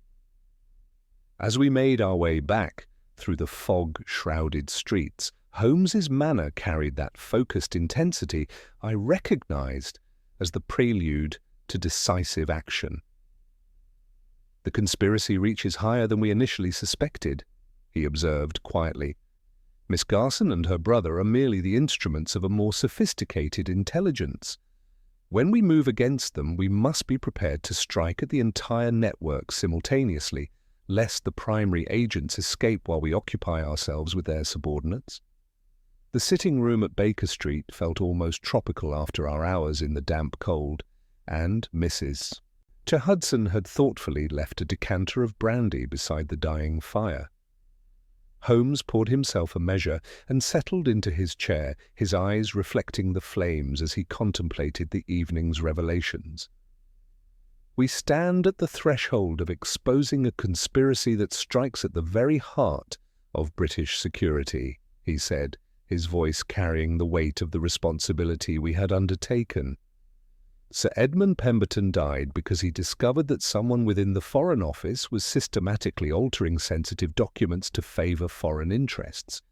As we made our way back through the fog-shrouded streets, Holmes's manner carried that focused intensity I recognized as the prelude to decisive action. "The conspiracy reaches higher than we initially suspected," he observed quietly. "Miss Garson and her brother are merely the instruments of a more sophisticated intelligence. When we move against them, we must be prepared to strike at the entire network simultaneously, lest the primary agents escape while we occupy ourselves with their subordinates." The sitting room at Baker Street felt almost tropical after our hours in the damp cold, and Mrs. Hudson had thoughtfully left a decanter of brandy beside the dying fire. Holmes poured himself a measure and settled into his chair, his eyes reflecting the flames as he contemplated the evening's revelations. "We stand at the threshold of exposing a conspiracy that strikes at the very heart of British security," he said, his voice carrying the weight of the responsibility we had undertaken. "Sir Edmund Pemberton died because he discovered that someone within the Foreign Office was systematically altering sensitive documents to favour foreign interests.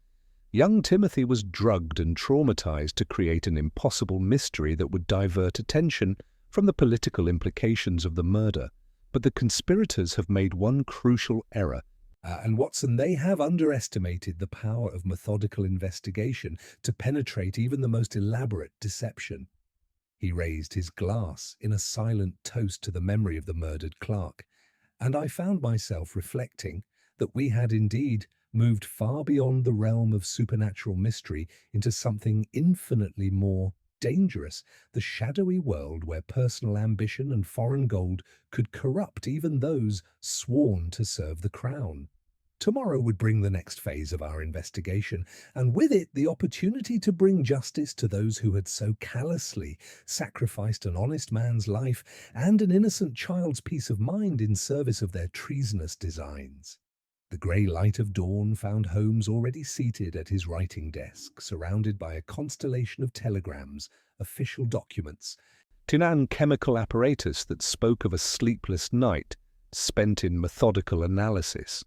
Young Timothy was drugged and traumatized to create an impossible mystery that would divert attention from the political implications of the murder. But the conspirators have made one crucial error. And Watson, they have underestimated the power of methodical investigation to penetrate even the most elaborate deception." He raised his glass in a silent toast to the memory of the murdered clerk, and I found myself reflecting that we had indeed moved far beyond the realm of supernatural mystery into something infinitely more dangerous, the shadowy world where personal ambition and foreign gold could corrupt even those sworn to serve the crown. Tomorrow would bring the next phase of our investigation, and with it the opportunity to bring justice to those who had so callously sacrificed an honest man's life and an innocent child's peace of mind in service of their treasonous designs. The grey light of dawn found Holmes already seated at his writing desk, surrounded by a constellation of telegrams, official documents, and chemical apparatus that spoke of a sleepless night spent in methodical analysis.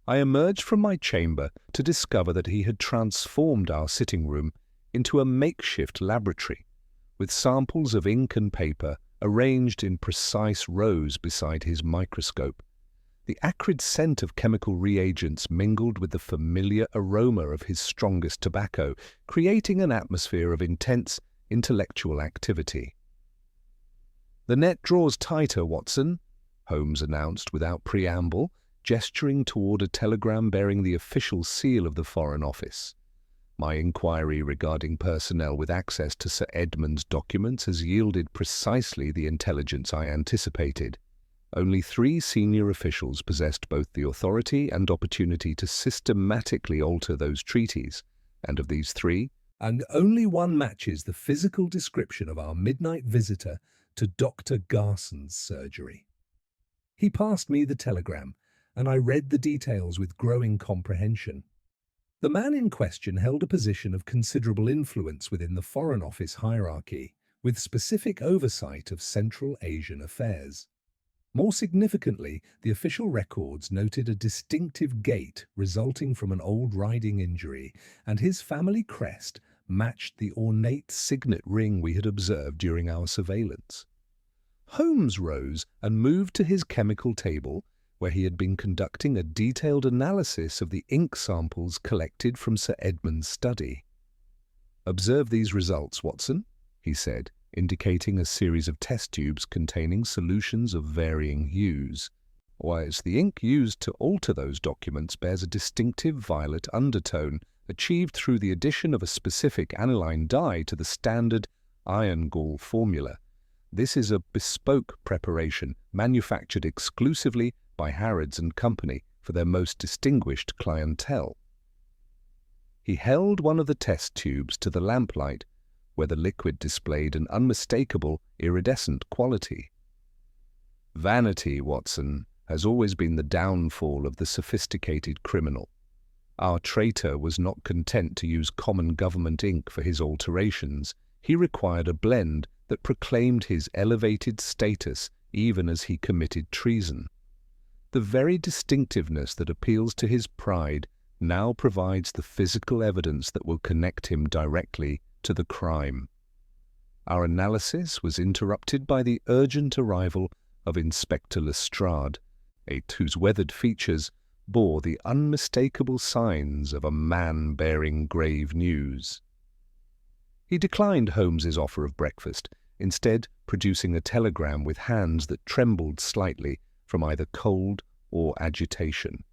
I emerged from my chamber to discover that he had transformed our sitting room into a makeshift laboratory, with samples of ink and paper arranged in precise rows beside his microscope. The acrid scent of chemical reagents mingled with the familiar aroma of his strongest tobacco, creating an atmosphere of intense intellectual activity. "The net draws tighter, Watson," Holmes announced without preamble, gesturing toward a telegram bearing the official seal of the Foreign Office. "My inquiry regarding personnel with access to Sir Edmund's documents has yielded precisely the intelligence I anticipated. Only 3 senior officials possessed both the authority and opportunity to systematically alter those treaties, and of these 3, and only one matches the physical description of our midnight visitor to Dr. Garson's surgery." He passed me the telegram, and I read the details with growing comprehension. The man in question held a position of considerable influence within the Foreign Office hierarchy, with specific oversight of Central Asian affairs. More significantly, the official records noted a distinctive gait resulting from an old riding injury, and his family crest matched the ornate signet ring we had observed during our surveillance. Holmes rose and moved to his chemical table, where he had been conducting a detailed analysis of the ink samples collected from Sir Edmund's study. "Observe these results, Watson," he said, indicating a series of test tubes containing solutions of varying hues. "Why, it's the ink used to alter those documents bears a distinctive violet undertone, achieved through the addition of a specific aniline dye to the standard iron gall formula. This is a bespoke preparation manufactured exclusively by Harrods and Company for their most distinguished clientele." He held one of the test tubes to the lamplight, where the liquid displayed an unmistakable iridescent quality. "Vanity, Watson, has always been the downfall of the sophisticated criminal. Our traitor was not content to use common government ink for his alterations. He required a blend that proclaimed his elevated status even as he committed treason. The very distinctiveness that appeals to his pride now provides the physical evidence that will connect him directly to the crime." Our analysis was interrupted by the urgent arrival of Inspector Lestrade, whose weathered features bore the unmistakable signs of a man bearing grave news. He declined Holmes's offer of breakfast, instead producing a telegram with hands that trembled slightly from either cold or agitation.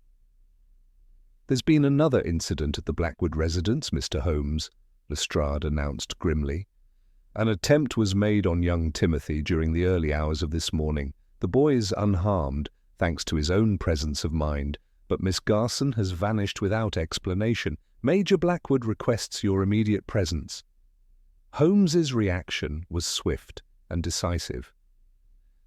"There's been another incident at the Blackwood residence, Mr. Holmes," Lestrade announced grimly. "An attempt was made on young Timothy during the early hours of this morning. The boy is unharmed, thanks to his own presence of mind, but Miss Garson has vanished without explanation. Major Blackwood requests your immediate presence." Holmes's reaction was swift and decisive.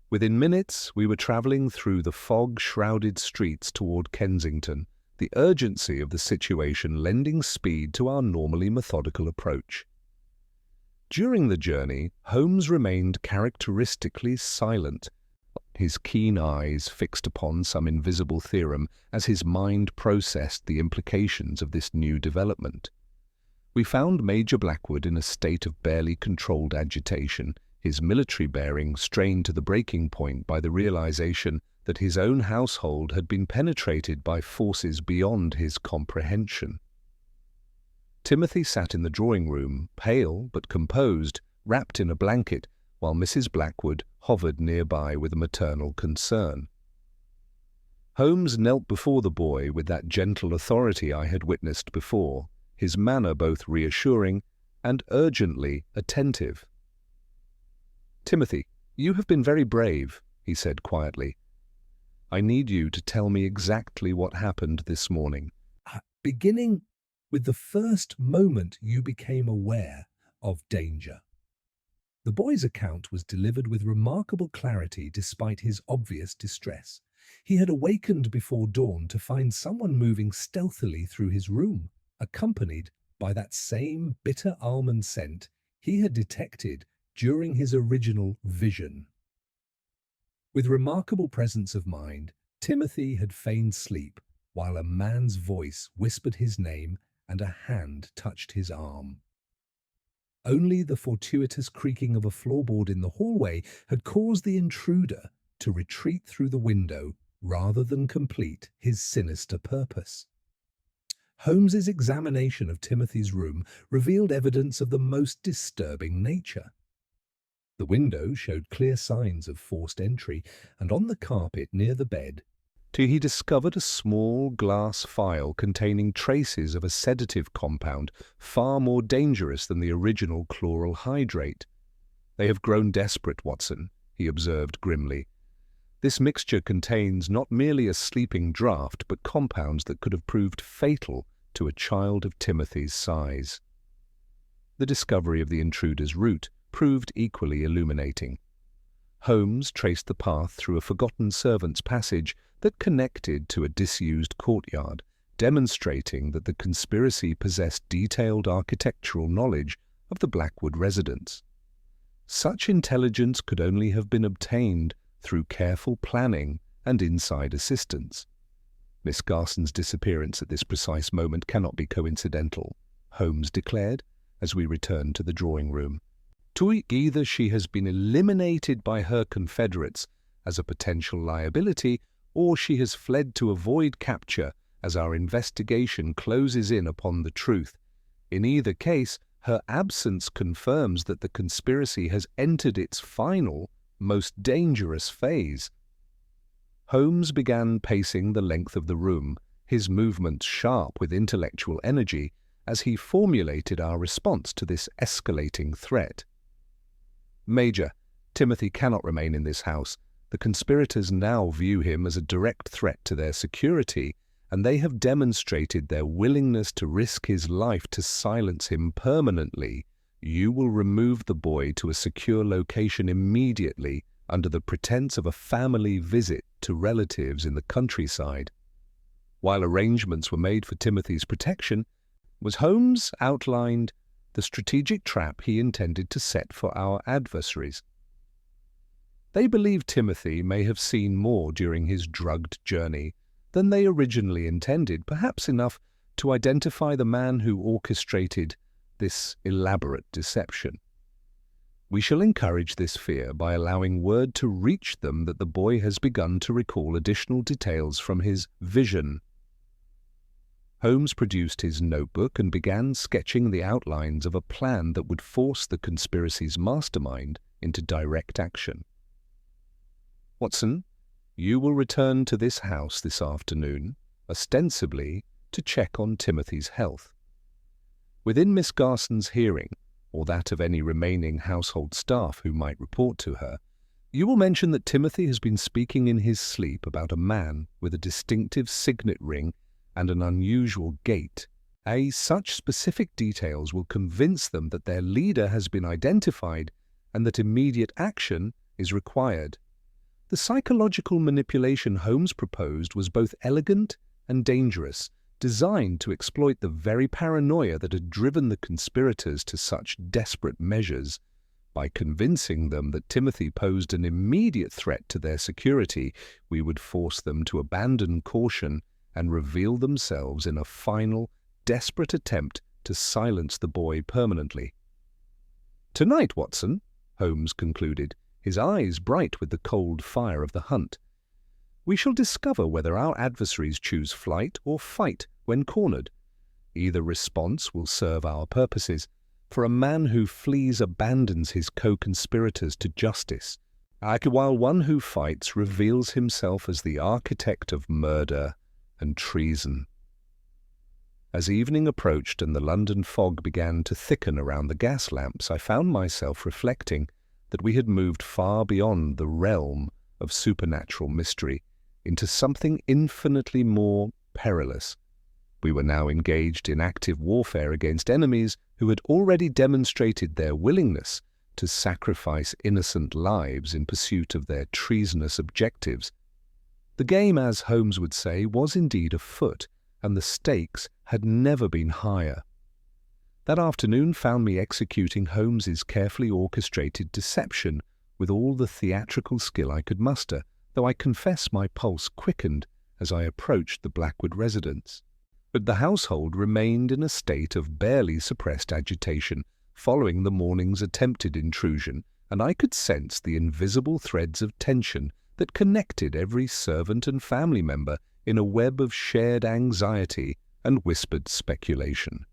Within minutes, we were travelling through the fog-shrouded streets toward Kensington, the urgency of the situation lending speed to our normally methodical approach. During the journey, Holmes remained characteristically silent, his keen eyes fixed upon some invisible theorem as his mind processed the implications of this new development. We found Major Blackwood in a state of barely controlled agitation, his military bearing strained to the breaking point by the realization that his own household had been penetrated by forces beyond his comprehension. Timothy sat in the drawing-room, pale but composed, wrapped in a blanket, while Mrs. Blackwood hovered nearby with a maternal concern. Holmes knelt before the boy with that gentle authority I had witnessed before, his manner both reassuring and urgently attentive. "Timothy, you have been very brave," he said quietly. "I need you to tell me exactly what happened this morning." "Beginning with the first moment you became aware of danger." The boy's account was delivered with remarkable clarity despite his obvious distress. He had awakened before dawn to find someone moving stealthily through his room, accompanied by that same bitter almond scent he had detected during his original vision. With remarkable presence of mind, Timothy had feigned sleep while a man's voice whispered his name and a hand touched his arm. Only the fortuitous creaking of a floorboard in the hallway had caused the intruder to retreat through the window rather than complete his sinister purpose. Holmes's examination of Timothy's room revealed evidence of the most disturbing nature. The window showed clear signs of forced entry, and on the carpet near the bed, he discovered a small glass phial containing traces of a sedative compound far more dangerous than the original chloral hydrate. "They have grown desperate, Watson," he observed grimly. "This mixture contains not merely a sleeping draught, but compounds that could have proved fatal to a child of Timothy's size." The discovery of the intruder's route proved equally illuminating. Holmes traced the path through a forgotten servant's passage that connected to a disused courtyard, demonstrating that the conspiracy possessed detailed architectural knowledge of the Blackwood residence. Such intelligence could only have been obtained through careful planning and inside assistance. Miss Garson's disappearance at this precise moment cannot be coincidental, Holmes declared as we returned to the drawing room. Either she has been eliminated by her confederates as a potential liability, or she has fled to avoid capture as our investigation closes in upon the truth. In either case, her absence confirms that the conspiracy has entered its final, most dangerous phase. Holmes began pacing the length of the room, his movements sharp with intellectual energy, as he formulated our response to this escalating threat. Major, Timothy cannot remain in this house. The conspirators now view him as a direct threat to their security, and they have demonstrated their willingness to risk his life to silence him permanently. You will remove the boy to a secure location immediately under the pretense of a family visit to relatives in the countryside. While arrangements were made for Timothy's protection, Holmes outlined the strategic trap he intended to set for our adversaries. They believe Timothy may have seen more during his drugged journey than they originally intended, perhaps enough to identify the man who orchestrated this elaborate deception. We shall encourage this fear by allowing word to reach them that the boy has begun to recall additional details from his vision. Holmes produced his notebook and began sketching the outlines of a plan that would force the conspiracy's mastermind into direct action. Watson, you will return to this house this afternoon, ostensibly to check on Timothy's health. Within Miss Garson's hearing, or that of any remaining household staff who might report to her, you will mention that Timothy has been speaking in his sleep about a man with a distinctive signet ring and an unusual gait. Such specific details will convince them that their leader has been identified and that immediate action is required. The psychological manipulation Holmes proposed was both elegant and dangerous, designed to exploit the very paranoia that had driven the conspirators to such desperate measures. By convincing them that Timothy posed an immediate threat to their security, we would force them to abandon caution and reveal themselves in a final, desperate attempt to silence the boy permanently. "Tonight, Watson," Holmes concluded, his eyes bright with the cold fire of the hunt, "we shall discover whether our adversaries choose flight or fight when cornered. Either response will serve our purposes, for a man who flees abandons his co-conspirators to justice, while one who fights reveals himself as the architect of murder and treason." As evening approached and the London fog began to thicken around the gas lamps, I found myself reflecting that we had moved far beyond the realm of supernatural mystery into something infinitely more perilous. We were now engaged in active warfare against enemies who had already demonstrated their willingness to sacrifice innocent lives in pursuit of their treasonous objectives. The game, as Holmes would say, was indeed afoot, and the stakes had never been higher. That afternoon found me executing Holmes's carefully orchestrated deception with all the theatrical skill I could muster, though I confess my pulse quickened as I approached the Blackwood residence. But the household remained in a state of barely suppressed agitation following the morning's attempted intrusion, and I could sense the invisible threads of tension that connected every servant and family member in a web of shared anxiety and whispered speculation.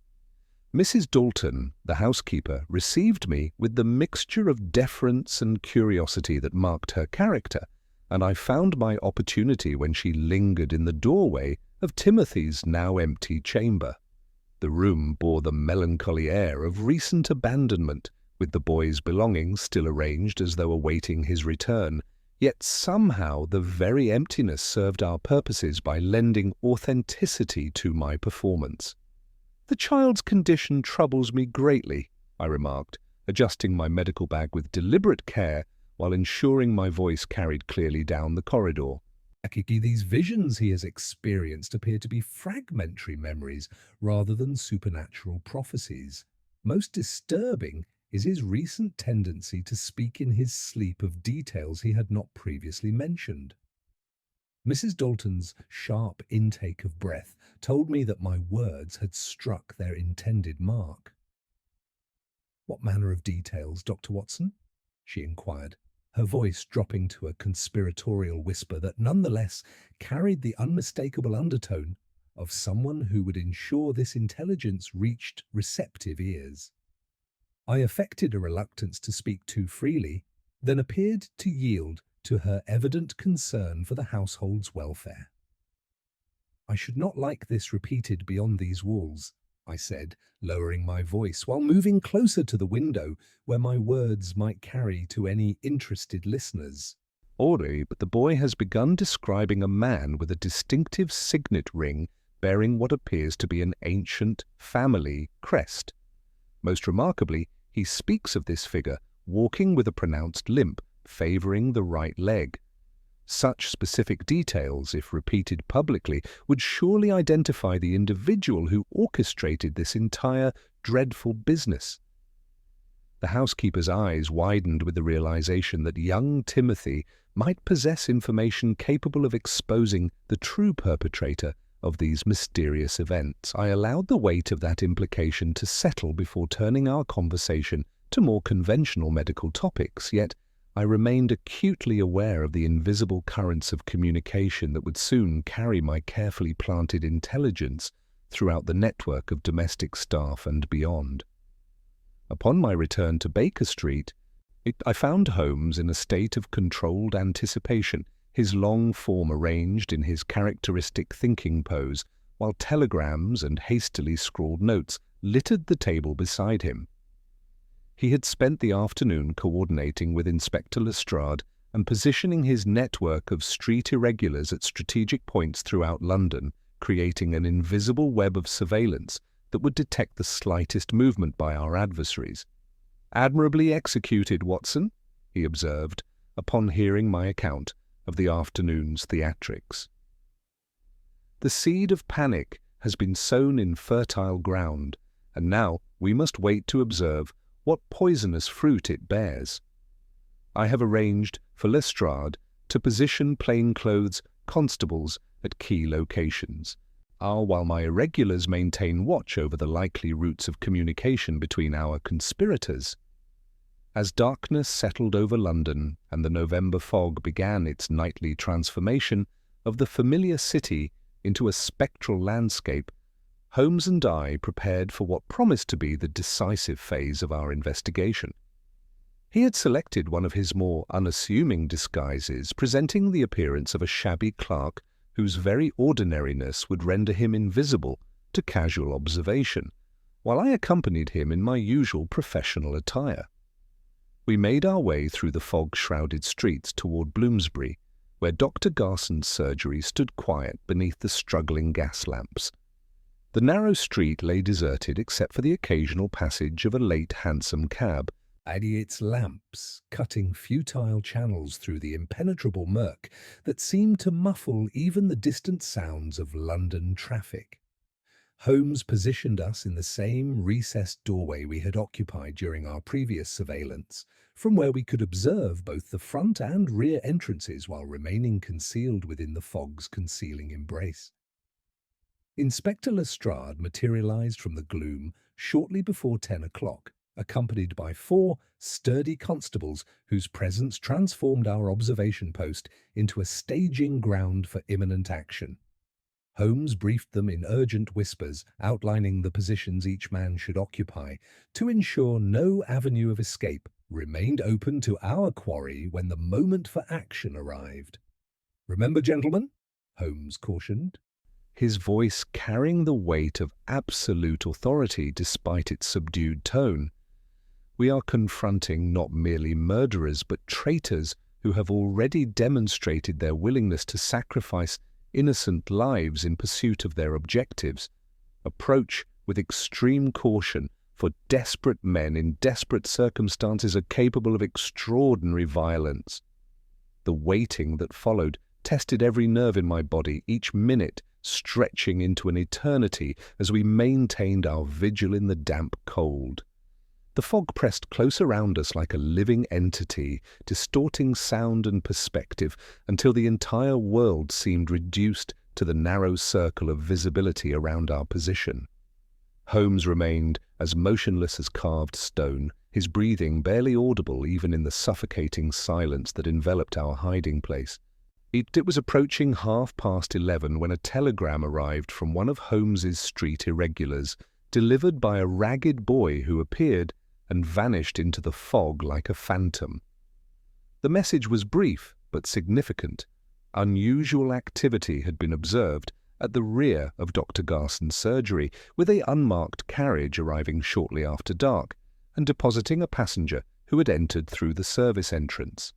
Mrs. Dalton, the housekeeper, received me with the mixture of deference and curiosity that marked her character, and I found my opportunity when she lingered in the doorway of Timothy's now empty chamber. The room bore the melancholy air of recent abandonment, with the boy's belongings still arranged as though awaiting his return. Yet somehow the very emptiness served our purposes by lending authenticity to my performance. "The child's condition troubles me greatly," I remarked, adjusting my medical bag with deliberate care while ensuring my voice carried clearly down the corridor. "These visions he has experienced appear to be fragmentary memories rather than supernatural prophecies. Most disturbing is his recent tendency to speak in his sleep of details he had not previously mentioned. Mrs. Dalton's sharp intake of breath told me that my words had struck their intended mark. "What manner of details, Dr. Watson?" she inquired, her voice dropping to a conspiratorial whisper that nonetheless carried the unmistakable undertone of someone who would ensure this intelligence reached receptive ears. I affected a reluctance to speak too freely, then appeared to yield to her evident concern for the household's welfare. "I should not like this repeated beyond these walls," I said, lowering my voice while moving closer to the window where my words might carry to any interested listeners. "Orderly, but the boy has begun describing a man with a distinctive signet ring bearing what appears to be an ancient family crest. Most remarkably, he speaks of this figure walking with a pronounced limp, favouring the right leg. Such specific details, if repeated publicly, would surely identify the individual who orchestrated this entire dreadful business." The housekeeper's eyes widened with the realization that young Timothy might possess information capable of exposing the true perpetrator of these mysterious events. I allowed the weight of that implication to settle before turning our conversation to more conventional medical topics, yet I remained acutely aware of the invisible currents of communication that would soon carry my carefully planted intelligence throughout the network of domestic staff and beyond. Upon my return to Baker Street, I found Holmes in a state of controlled anticipation, his long form arranged in his characteristic thinking pose, while telegrams and hastily scrawled notes littered the table beside him. He had spent the afternoon coordinating with Inspector Lestrade and positioning his network of street irregulars at strategic points throughout London, creating an invisible web of surveillance that would detect the slightest movement by our adversaries. "Admirably executed, Watson," he observed, upon hearing my account of the afternoon's theatrics. "The seed of panic has been sown in fertile ground, and now we must wait to observe what poisonous fruit it bears. I have arranged for Lestrade to position plainclothes constables at key locations, while my irregulars maintain watch over the likely routes of communication between our conspirators." As darkness settled over London and the November fog began its nightly transformation of the familiar city into a spectral landscape, Holmes and I prepared for what promised to be the decisive phase of our investigation. He had selected one of his more unassuming disguises, presenting the appearance of a shabby clerk whose very ordinariness would render him invisible to casual observation, while I accompanied him in my usual professional attire. We made our way through the fog-shrouded streets toward Bloomsbury, where Dr. Garson's surgery stood quiet beneath the struggling gas lamps. The narrow street lay deserted except for the occasional passage of a late hansom cab, and its lamps cutting futile channels through the impenetrable murk that seemed to muffle even the distant sounds of London traffic. Holmes positioned us in the same recessed doorway we had occupied during our previous surveillance, from where we could observe both the front and rear entrances while remaining concealed within the fog's concealing embrace. Inspector Lestrade materialized from the gloom shortly before 10 o'clock, accompanied by 4 sturdy constables whose presence transformed our observation post into a staging ground for imminent action. Holmes briefed them in urgent whispers, outlining the positions each man should occupy to ensure no avenue of escape remained open to our quarry when the moment for action arrived. "Remember, gentlemen," Holmes cautioned, his voice carrying the weight of absolute authority despite its subdued tone, "we are confronting not merely murderers but traitors who have already demonstrated their willingness to sacrifice innocent lives in pursuit of their objectives. Approach with extreme caution, for desperate men in desperate circumstances are capable of extraordinary violence." The waiting that followed tested every nerve in my body, each minute stretching into an eternity as we maintained our vigil in the damp cold. The fog pressed close around us like a living entity, distorting sound and perspective until the entire world seemed reduced to the narrow circle of visibility around our position. Holmes remained as motionless as carved stone, his breathing barely audible even in the suffocating silence that enveloped our hiding place. It was approaching 11:30 when a telegram arrived from one of Holmes's street irregulars, delivered by a ragged boy who appeared and vanished into the fog like a phantom. The message was brief but significant. Unusual activity had been observed at the rear of Dr. Garson's surgery, with an unmarked carriage arriving shortly after dark and depositing a passenger who had entered through the service entrance.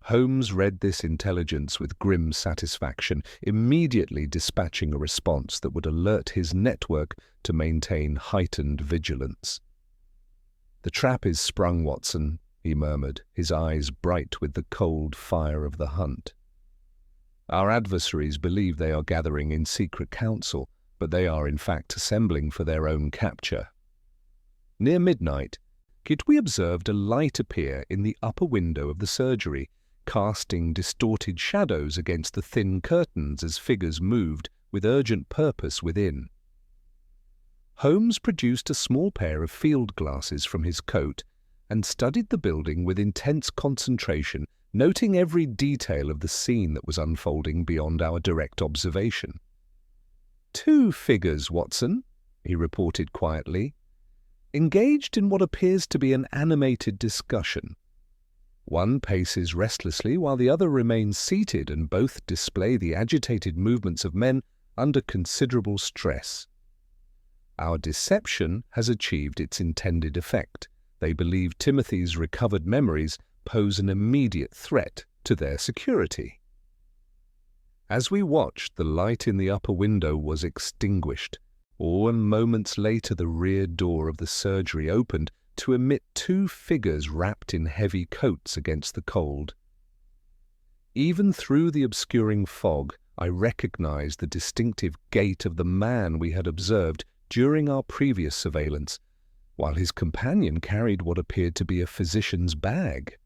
Holmes read this intelligence with grim satisfaction, immediately dispatching a response that would alert his network to maintain heightened vigilance. "The trap is sprung, Watson," he murmured, his eyes bright with the cold fire of the hunt. "Our adversaries believe they are gathering in secret council, but they are in fact assembling for their own capture." Near midnight, we observed a light appear in the upper window of the surgery, casting distorted shadows against the thin curtains as figures moved with urgent purpose within. Holmes produced a small pair of field glasses from his coat and studied the building with intense concentration, noting every detail of the scene that was unfolding beyond our direct observation. "Two figures, Watson," he reported quietly, "engaged in what appears to be an animated discussion. One paces restlessly while the other remains seated, and both display the agitated movements of men under considerable stress. Our deception has achieved its intended effect. They believe Timothy's recovered memories pose an immediate threat to their security." As we watched, the light in the upper window was extinguished, and moments later the rear door of the surgery opened to emit two figures wrapped in heavy coats against the cold. Even through the obscuring fog, I recognized the distinctive gait of the man we had observed during our previous surveillance, while his companion carried what appeared to be a physician's bag.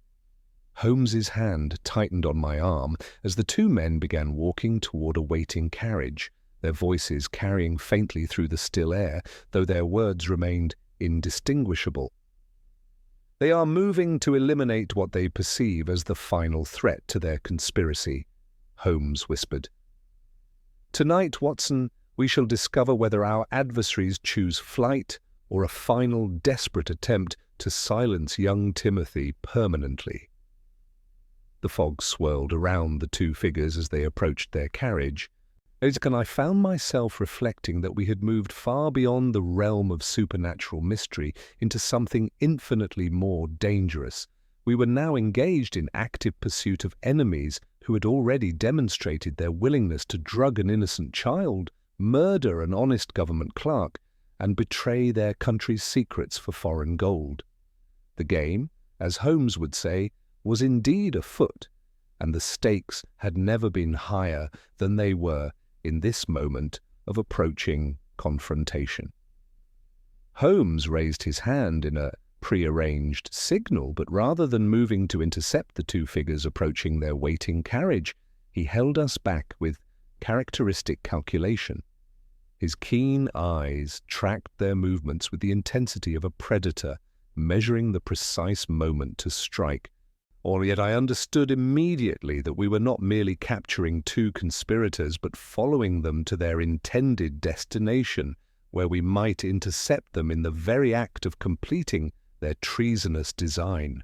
Holmes's hand tightened on my arm as the two men began walking toward a waiting carriage, their voices carrying faintly through the still air, though their words remained indistinguishable. "They are moving to eliminate what they perceive as the final threat to their conspiracy," Holmes whispered. "Tonight, Watson, we shall discover whether our adversaries choose flight or a final desperate attempt to silence young Timothy permanently." The fog swirled around the two figures as they approached their carriage, and I found myself reflecting that we had moved far beyond the realm of supernatural mystery into something infinitely more dangerous. We were now engaged in active pursuit of enemies who had already demonstrated their willingness to drug an innocent child, murder an honest government clerk, and betray their country's secrets for foreign gold. The game, as Holmes would say, was indeed afoot, and the stakes had never been higher than they were in this moment of approaching confrontation. Holmes raised his hand in a prearranged signal, but rather than moving to intercept the two figures approaching their waiting carriage, he held us back with characteristic calculation. His keen eyes tracked their movements with the intensity of a predator, measuring the precise moment to strike. Yet I understood immediately that we were not merely capturing two conspirators, but following them to their intended destination, where we might intercept them in the very act of completing their treasonous design.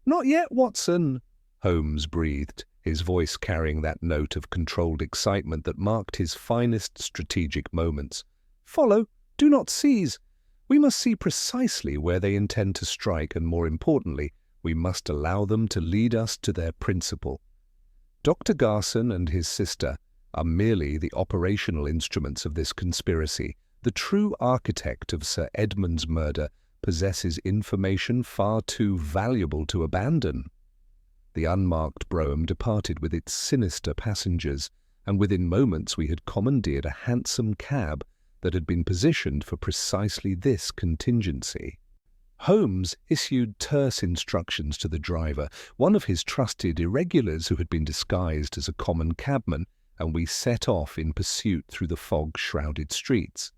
"Not yet, Watson," Holmes breathed, his voice carrying that note of controlled excitement that marked his finest strategic moments. "Follow, do not seize. We must see precisely where they intend to strike, and more importantly, we must allow them to lead us to their principal. Dr. Garson and his sister are merely the operational instruments of this conspiracy. The true architect of Sir Edmund's murder possesses information far too valuable to abandon." The unmarked brougham departed with its sinister passengers, and within moments we had commandeered a hansom cab that had been positioned for precisely this contingency. Holmes issued terse instructions to the driver, one of his trusted irregulars who had been disguised as a common cabman, and we set off in pursuit through the fog-shrouded streets.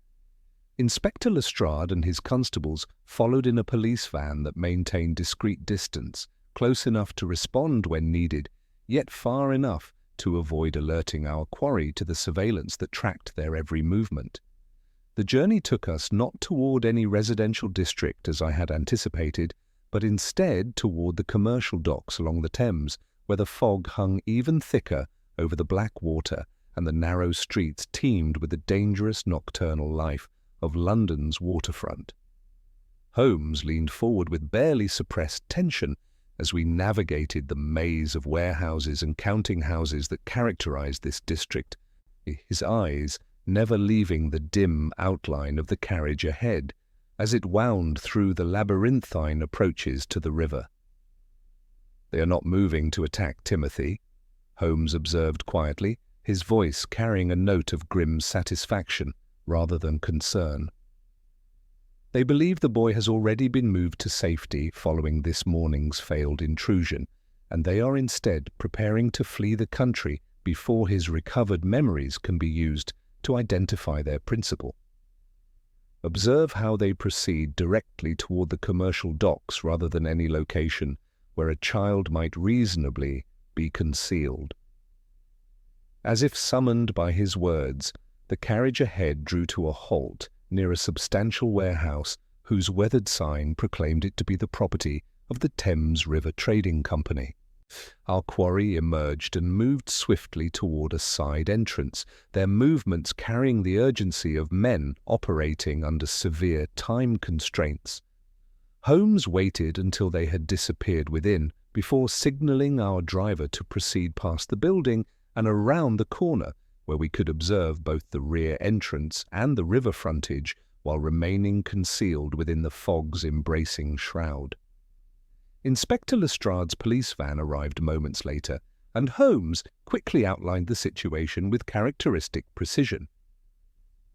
Inspector Lestrade and his constables followed in a police van that maintained discreet distance, close enough to respond when needed, yet far enough to avoid alerting our quarry to the surveillance that tracked their every movement. The journey took us not toward any residential district as I had anticipated, but instead toward the commercial docks along the Thames, where the fog hung even thicker over the black water and the narrow streets teemed with the dangerous nocturnal life of London's waterfront. Holmes leaned forward with barely suppressed tension as we navigated the maze of warehouses and counting houses that characterized this district, his eyes never leaving the dim outline of the carriage ahead as it wound through the labyrinthine approaches to the river. "They are not moving to attack Timothy," Holmes observed quietly, his voice carrying a note of grim satisfaction rather than concern. "They believe the boy has already been moved to safety following this morning's failed intrusion, and they are instead preparing to flee the country before his recovered memories can be used to identify their principal. Observe how they proceed directly toward the commercial docks rather than any location where a child might reasonably be concealed." As if summoned by his words, the carriage ahead drew to a halt near a substantial warehouse whose weathered sign proclaimed it to be the property of the Thames River Trading Company. Our quarry emerged and moved swiftly toward a side entrance, their movements carrying the urgency of men operating under severe time constraints. Holmes waited until they had disappeared within before signaling our driver to proceed past the building and around the corner, where we could observe both the rear entrance and the river frontage while remaining concealed within the fog's embracing shroud. Inspector Lestrade's police van arrived moments later, and Holmes quickly outlined the situation with characteristic precision.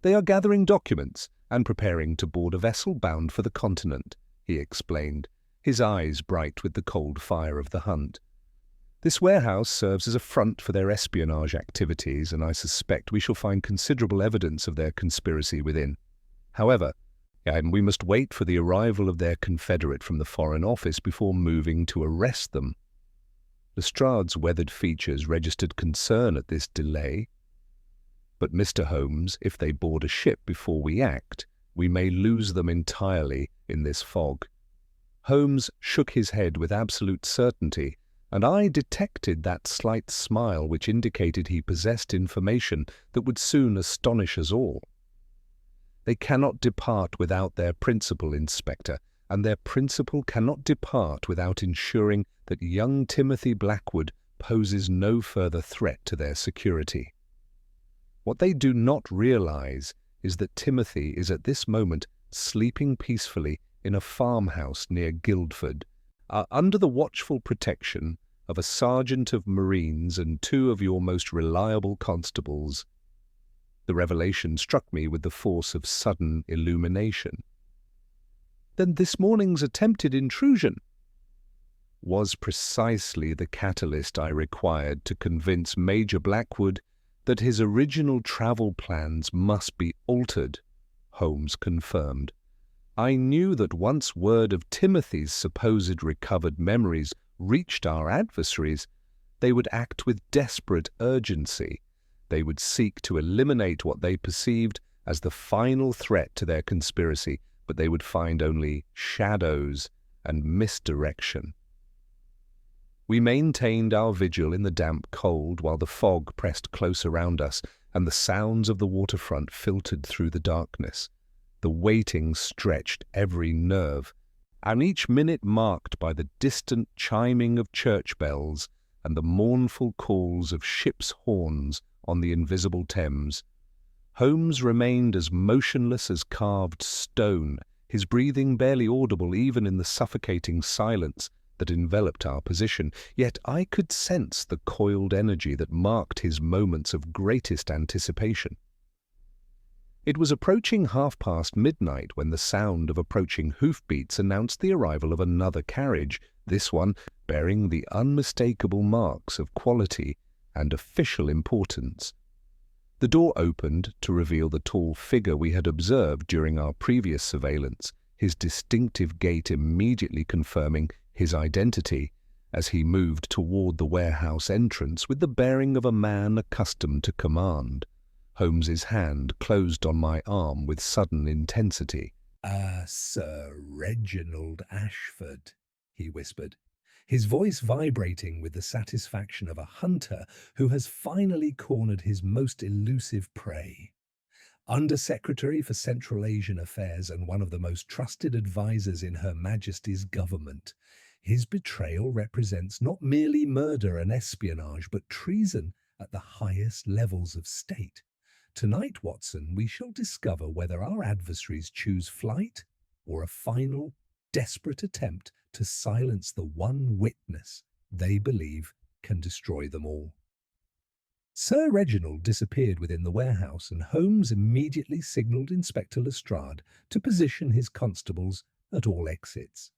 "They are gathering documents and preparing to board a vessel bound for the continent," he explained, his eyes bright with the cold fire of the hunt. "This warehouse serves as a front for their espionage activities, and I suspect we shall find considerable evidence of their conspiracy within. However, we must wait for the arrival of their confederate from the Foreign Office before moving to arrest them." Lestrade's weathered features registered concern at this delay. "But, Mr. Holmes, if they board a ship before we act, we may lose them entirely in this fog." Holmes shook his head with absolute certainty, and I detected that slight smile which indicated he possessed information that would soon astonish us all. "They cannot depart without their principal, Inspector, and their principal cannot depart without ensuring that young Timothy Blackwood poses no further threat to their security. What they do not realize is that Timothy is at this moment sleeping peacefully in a farmhouse near Guildford, under the watchful protection of a sergeant of Marines and 2 of your most reliable constables." The revelation struck me with the force of sudden illumination. "Then this morning's attempted intrusion was precisely the catalyst I required to convince Major Blackwood that his original travel plans must be altered," Holmes confirmed. "I knew that once word of Timothy's supposed recovered memories reached our adversaries, they would act with desperate urgency. They would seek to eliminate what they perceived as the final threat to their conspiracy, but they would find only shadows and misdirection." We maintained our vigil in the damp cold while the fog pressed close around us and the sounds of the waterfront filtered through the darkness. The waiting stretched every nerve, and each minute marked by the distant chiming of church bells and the mournful calls of ships' horns on the invisible Thames. Holmes remained as motionless as carved stone, his breathing barely audible even in the suffocating silence that enveloped our position, yet I could sense the coiled energy that marked his moments of greatest anticipation. It was approaching midnight when the sound of approaching hoofbeats announced the arrival of another carriage, this one bearing the unmistakable marks of quality and official importance. The door opened to reveal the tall figure we had observed during our previous surveillance, his distinctive gait immediately confirming his identity as he moved toward the warehouse entrance with the bearing of a man accustomed to command. Holmes's hand closed on my arm with sudden intensity. Sir Reginald Ashford," he whispered, his voice vibrating with the satisfaction of a hunter who has finally cornered his most elusive prey. Under-Secretary for Central Asian Affairs and one of the most trusted advisers in Her Majesty's government, his betrayal represents not merely murder and espionage, but treason at the highest levels of state. Tonight, Watson, we shall discover whether our adversaries choose flight or a final, desperate attempt to silence the one witness they believe can destroy them all. Sir Reginald disappeared within the warehouse, and Holmes immediately signalled Inspector Lestrade to position his constables at all exits.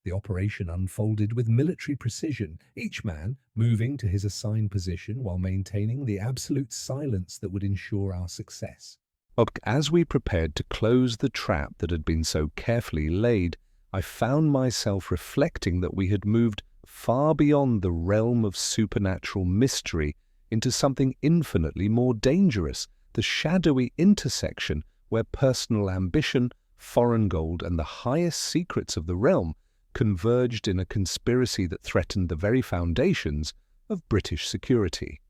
The operation unfolded with military precision, each man moving to his assigned position while maintaining the absolute silence that would ensure our success. As we prepared to close the trap that had been so carefully laid, I found myself reflecting that we had moved far beyond the realm of supernatural mystery into something infinitely more dangerous, the shadowy intersection where personal ambition, foreign gold, and the highest secrets of the realm converged in a conspiracy that threatened the very foundations of British security.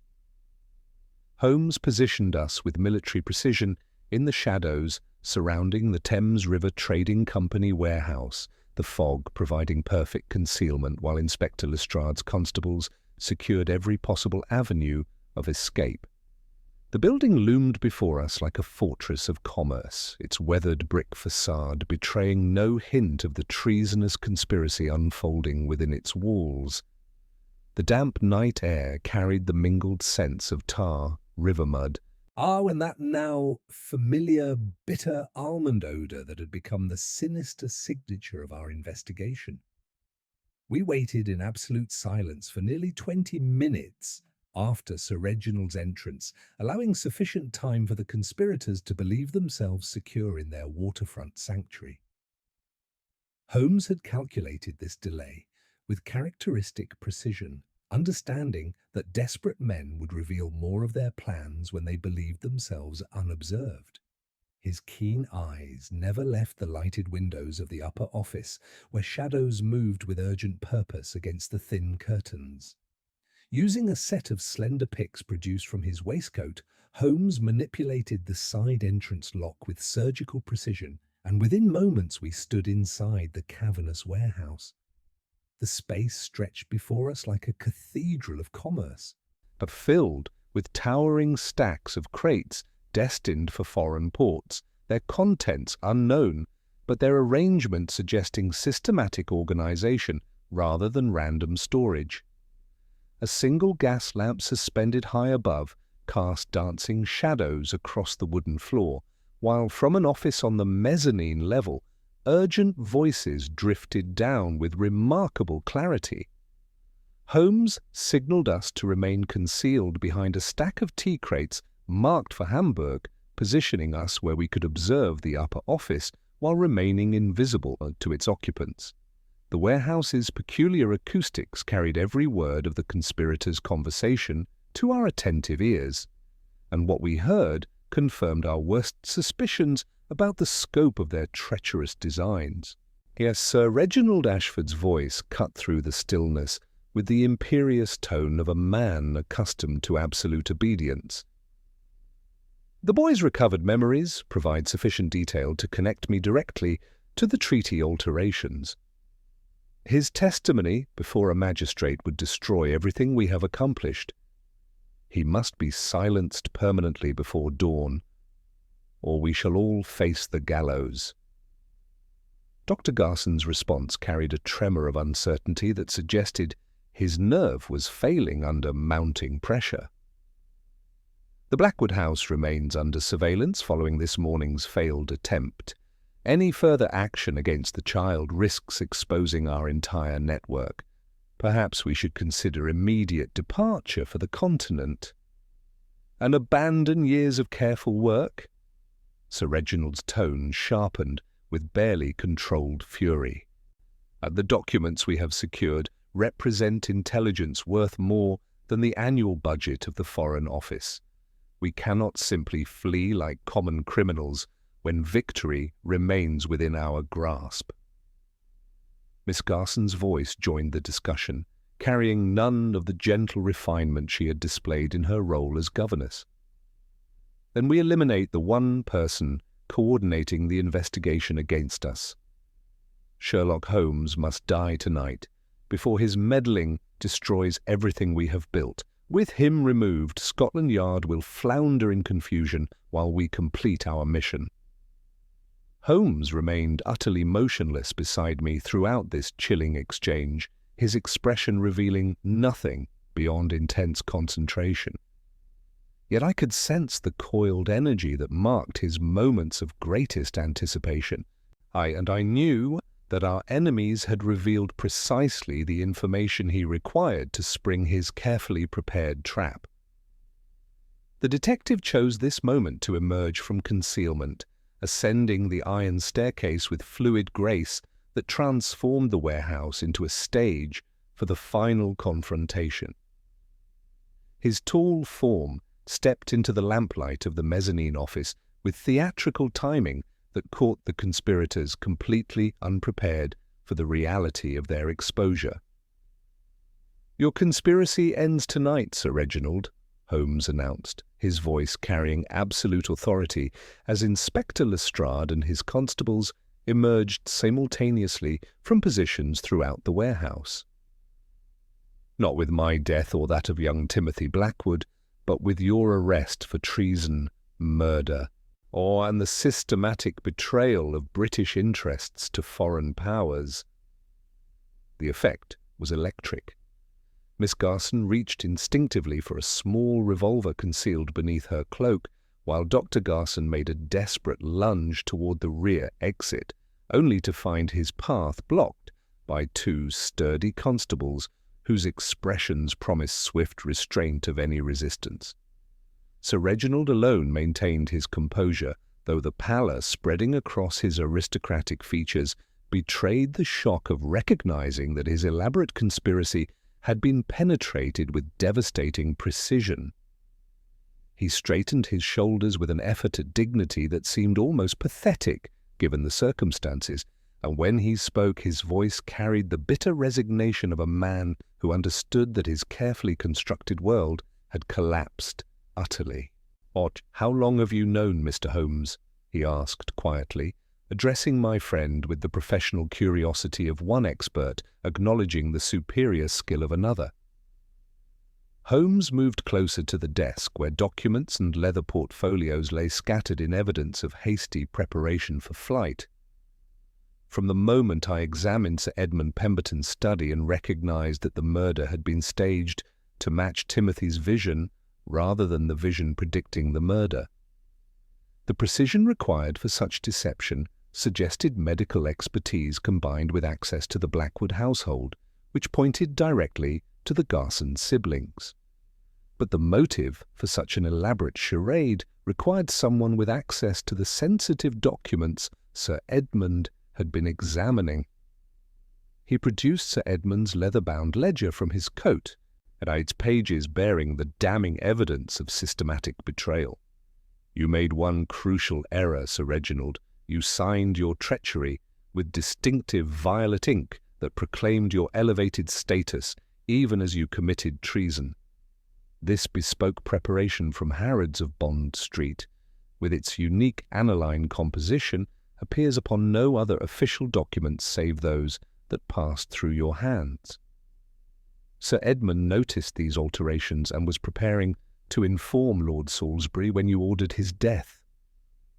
Holmes positioned us with military precision in the shadows surrounding the Thames River Trading Company warehouse, the fog providing perfect concealment while Inspector Lestrade's constables secured every possible avenue of escape. The building loomed before us like a fortress of commerce, its weathered brick facade betraying no hint of the treasonous conspiracy unfolding within its walls. The damp night air carried the mingled scents of tar, river mud, And that now familiar bitter almond odour that had become the sinister signature of our investigation. We waited in absolute silence for nearly 20 minutes after Sir Reginald's entrance, allowing sufficient time for the conspirators to believe themselves secure in their waterfront sanctuary. Holmes had calculated this delay with characteristic precision, understanding that desperate men would reveal more of their plans when they believed themselves unobserved. His keen eyes never left the lighted windows of the upper office, where shadows moved with urgent purpose against the thin curtains. Using a set of slender picks produced from his waistcoat, Holmes manipulated the side entrance lock with surgical precision, and within moments we stood inside the cavernous warehouse. The space stretched before us like a cathedral of commerce, but filled with towering stacks of crates destined for foreign ports, their contents unknown, but their arrangement suggesting systematic organization rather than random storage. A single gas lamp suspended high above cast dancing shadows across the wooden floor, while from an office on the mezzanine level, urgent voices drifted down with remarkable clarity. Holmes signalled us to remain concealed behind a stack of tea crates marked for Hamburg, positioning us where we could observe the upper office while remaining invisible to its occupants. The warehouse's peculiar acoustics carried every word of the conspirators' conversation to our attentive ears, and what we heard confirmed our worst suspicions about the scope of their treacherous designs. Yes, Sir Reginald Ashford's voice cut through the stillness with the imperious tone of a man accustomed to absolute obedience. The boy's recovered memories provide sufficient detail to connect me directly to the treaty alterations. His testimony before a magistrate would destroy everything we have accomplished. He must be silenced permanently before dawn, or we shall all face the gallows. Dr. Garson's response carried a tremor of uncertainty that suggested his nerve was failing under mounting pressure. The Blackwood house remains under surveillance following this morning's failed attempt. Any further action against the child risks exposing our entire network. Perhaps we should consider immediate departure for the continent. And abandon years of careful work? Sir Reginald's tone sharpened with barely controlled fury. The documents we have secured represent intelligence worth more than the annual budget of the Foreign Office. We cannot simply flee like common criminals when victory remains within our grasp. Miss Garson's voice joined the discussion, carrying none of the gentle refinement she had displayed in her role as governess. Then we eliminate the one person coordinating the investigation against us. Sherlock Holmes must die tonight before his meddling destroys everything we have built. With him removed, Scotland Yard will flounder in confusion while we complete our mission. Holmes remained utterly motionless beside me throughout this chilling exchange, his expression revealing nothing beyond intense concentration. Yet I could sense the coiled energy that marked his moments of greatest anticipation. I knew that our enemies had revealed precisely the information he required to spring his carefully prepared trap. The detective chose this moment to emerge from concealment, ascending the iron staircase with fluid grace that transformed the warehouse into a stage for the final confrontation. His tall form stepped into the lamplight of the mezzanine office with theatrical timing that caught the conspirators completely unprepared for the reality of their exposure. "Your conspiracy ends tonight, Sir Reginald," Holmes announced, his voice carrying absolute authority as Inspector Lestrade and his constables emerged simultaneously from positions throughout the warehouse. "Not with my death or that of young Timothy Blackwood, but with your arrest for treason, murder, and the systematic betrayal of British interests to foreign powers." The effect was electric. Miss Garson reached instinctively for a small revolver concealed beneath her cloak, while Dr. Garson made a desperate lunge toward the rear exit, only to find his path blocked by two sturdy constables whose expressions promised swift restraint of any resistance. Sir Reginald alone maintained his composure, though the pallor spreading across his aristocratic features betrayed the shock of recognizing that his elaborate conspiracy had been penetrated with devastating precision. He straightened his shoulders with an effort at dignity that seemed almost pathetic given the circumstances, and when he spoke his voice carried the bitter resignation of a man who understood that his carefully constructed world had collapsed utterly. "How long have you known Mr. Holmes?" he asked quietly, addressing my friend with the professional curiosity of one expert acknowledging the superior skill of another. Holmes moved closer to the desk where documents and leather portfolios lay scattered in evidence of hasty preparation for flight. From the moment I examined Sir Edmund Pemberton's study and recognized that the murder had been staged to match Timothy's vision rather than the vision predicting the murder. The precision required for such deception suggested medical expertise combined with access to the Blackwood household, which pointed directly to the Garson siblings. But the motive for such an elaborate charade required someone with access to the sensitive documents Sir Edmund had been examining. He produced Sir Edmund's leather-bound ledger from his coat, and its pages bearing the damning evidence of systematic betrayal. "You made one crucial error, Sir Reginald. You signed your treachery with distinctive violet ink that proclaimed your elevated status even as you committed treason. This bespoke preparation from Harrods of Bond Street, with its unique aniline composition, appears upon no other official documents save those that passed through your hands." Sir Edmund noticed these alterations and was preparing to inform Lord Salisbury when you ordered his death.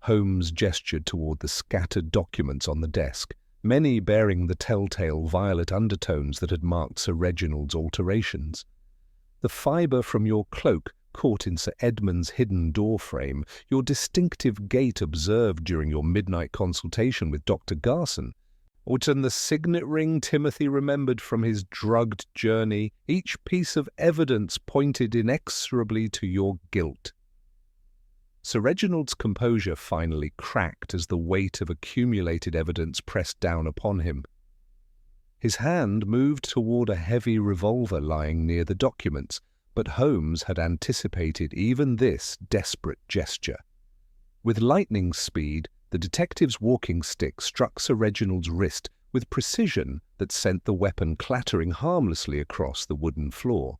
Holmes gestured toward the scattered documents on the desk, many bearing the telltale violet undertones that had marked Sir Reginald's alterations. "The fibre from your cloak caught in Sir Edmund's hidden door frame, your distinctive gait observed during your midnight consultation with Dr. Garson, or the signet ring Timothy remembered from his drugged journey, each piece of evidence pointed inexorably to your guilt. Sir Reginald's composure finally cracked as the weight of accumulated evidence pressed down upon him. His hand moved toward a heavy revolver lying near the documents, but Holmes had anticipated even this desperate gesture. With lightning speed, the detective's walking stick struck Sir Reginald's wrist with precision that sent the weapon clattering harmlessly across the wooden floor.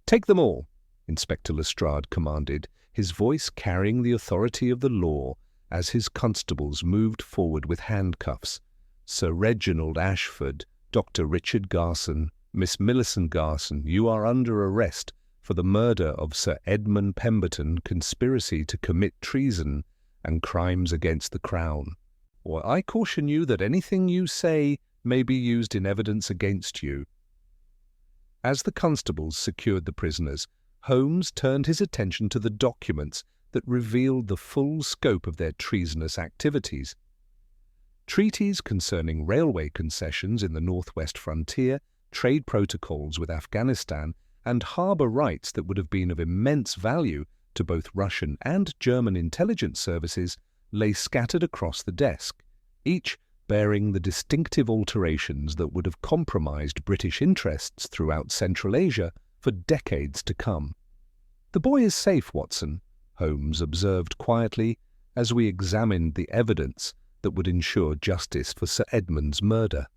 "Take them all," Inspector Lestrade commanded, his voice carrying the authority of the law as his constables moved forward with handcuffs. "Sir Reginald Ashford, Dr. Richard Garson, Miss Millicent Garson, you are under arrest for the murder of Sir Edmund Pemberton, conspiracy to commit treason, and crimes against the Crown. Or I caution you that anything you say may be used in evidence against you." As the constables secured the prisoners, Holmes turned his attention to the documents that revealed the full scope of their treasonous activities. Treaties concerning railway concessions in the northwest frontier, trade protocols with Afghanistan, and harbour rights that would have been of immense value to both Russian and German intelligence services lay scattered across the desk, each bearing the distinctive alterations that would have compromised British interests throughout Central Asia for decades to come. "The boy is safe, Watson," Holmes observed quietly as we examined the evidence that would ensure justice for Sir Edmund's murder.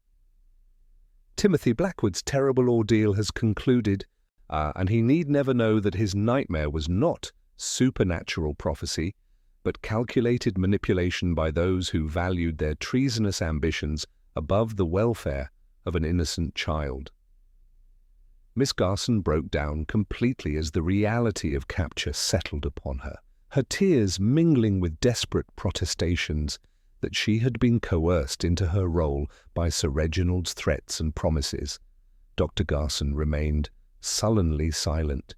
"Timothy Blackwood's terrible ordeal has concluded, and he need never know that his nightmare was not supernatural prophecy, but calculated manipulation by those who valued their treasonous ambitions above the welfare of an innocent child." Miss Garson broke down completely as the reality of capture settled upon her, her tears mingling with desperate protestations that she had been coerced into her role by Sir Reginald's threats and promises. Dr. Garson remained sullenly silent,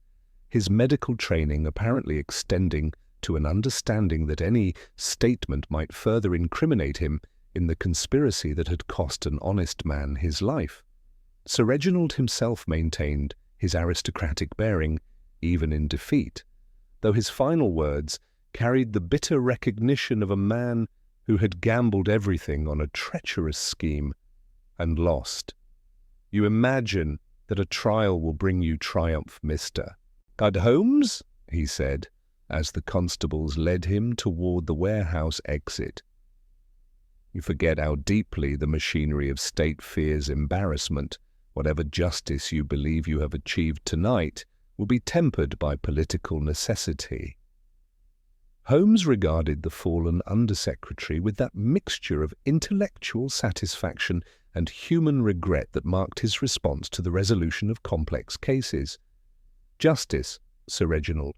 his medical training apparently extending to an understanding that any statement might further incriminate him in the conspiracy that had cost an honest man his life. Sir Reginald himself maintained his aristocratic bearing even in defeat, though his final words carried the bitter recognition of a man who had gambled everything on a treacherous scheme and lost. "You imagine that a trial will bring you triumph, Mr. Holmes?" he said, as the constables led him toward the warehouse exit. "You forget how deeply the machinery of state fears embarrassment. Whatever justice you believe you have achieved tonight will be tempered by political necessity." Holmes regarded the fallen undersecretary with that mixture of intellectual satisfaction and human regret that marked his response to the resolution of complex cases. "Justice, Sir Reginald,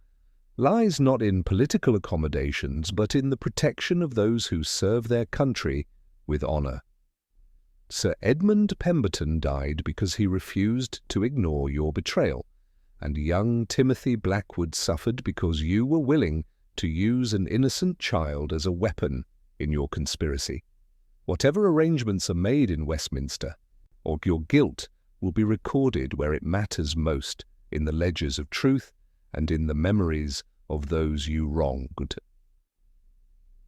lies not in political accommodations, but in the protection of those who serve their country with honour. Sir Edmund Pemberton died because he refused to ignore your betrayal, and young Timothy Blackwood suffered because you were willing to use an innocent child as a weapon in your conspiracy. Whatever arrangements are made in Westminster, or your guilt will be recorded where it matters most, in the ledgers of truth and in the memories of those you wronged."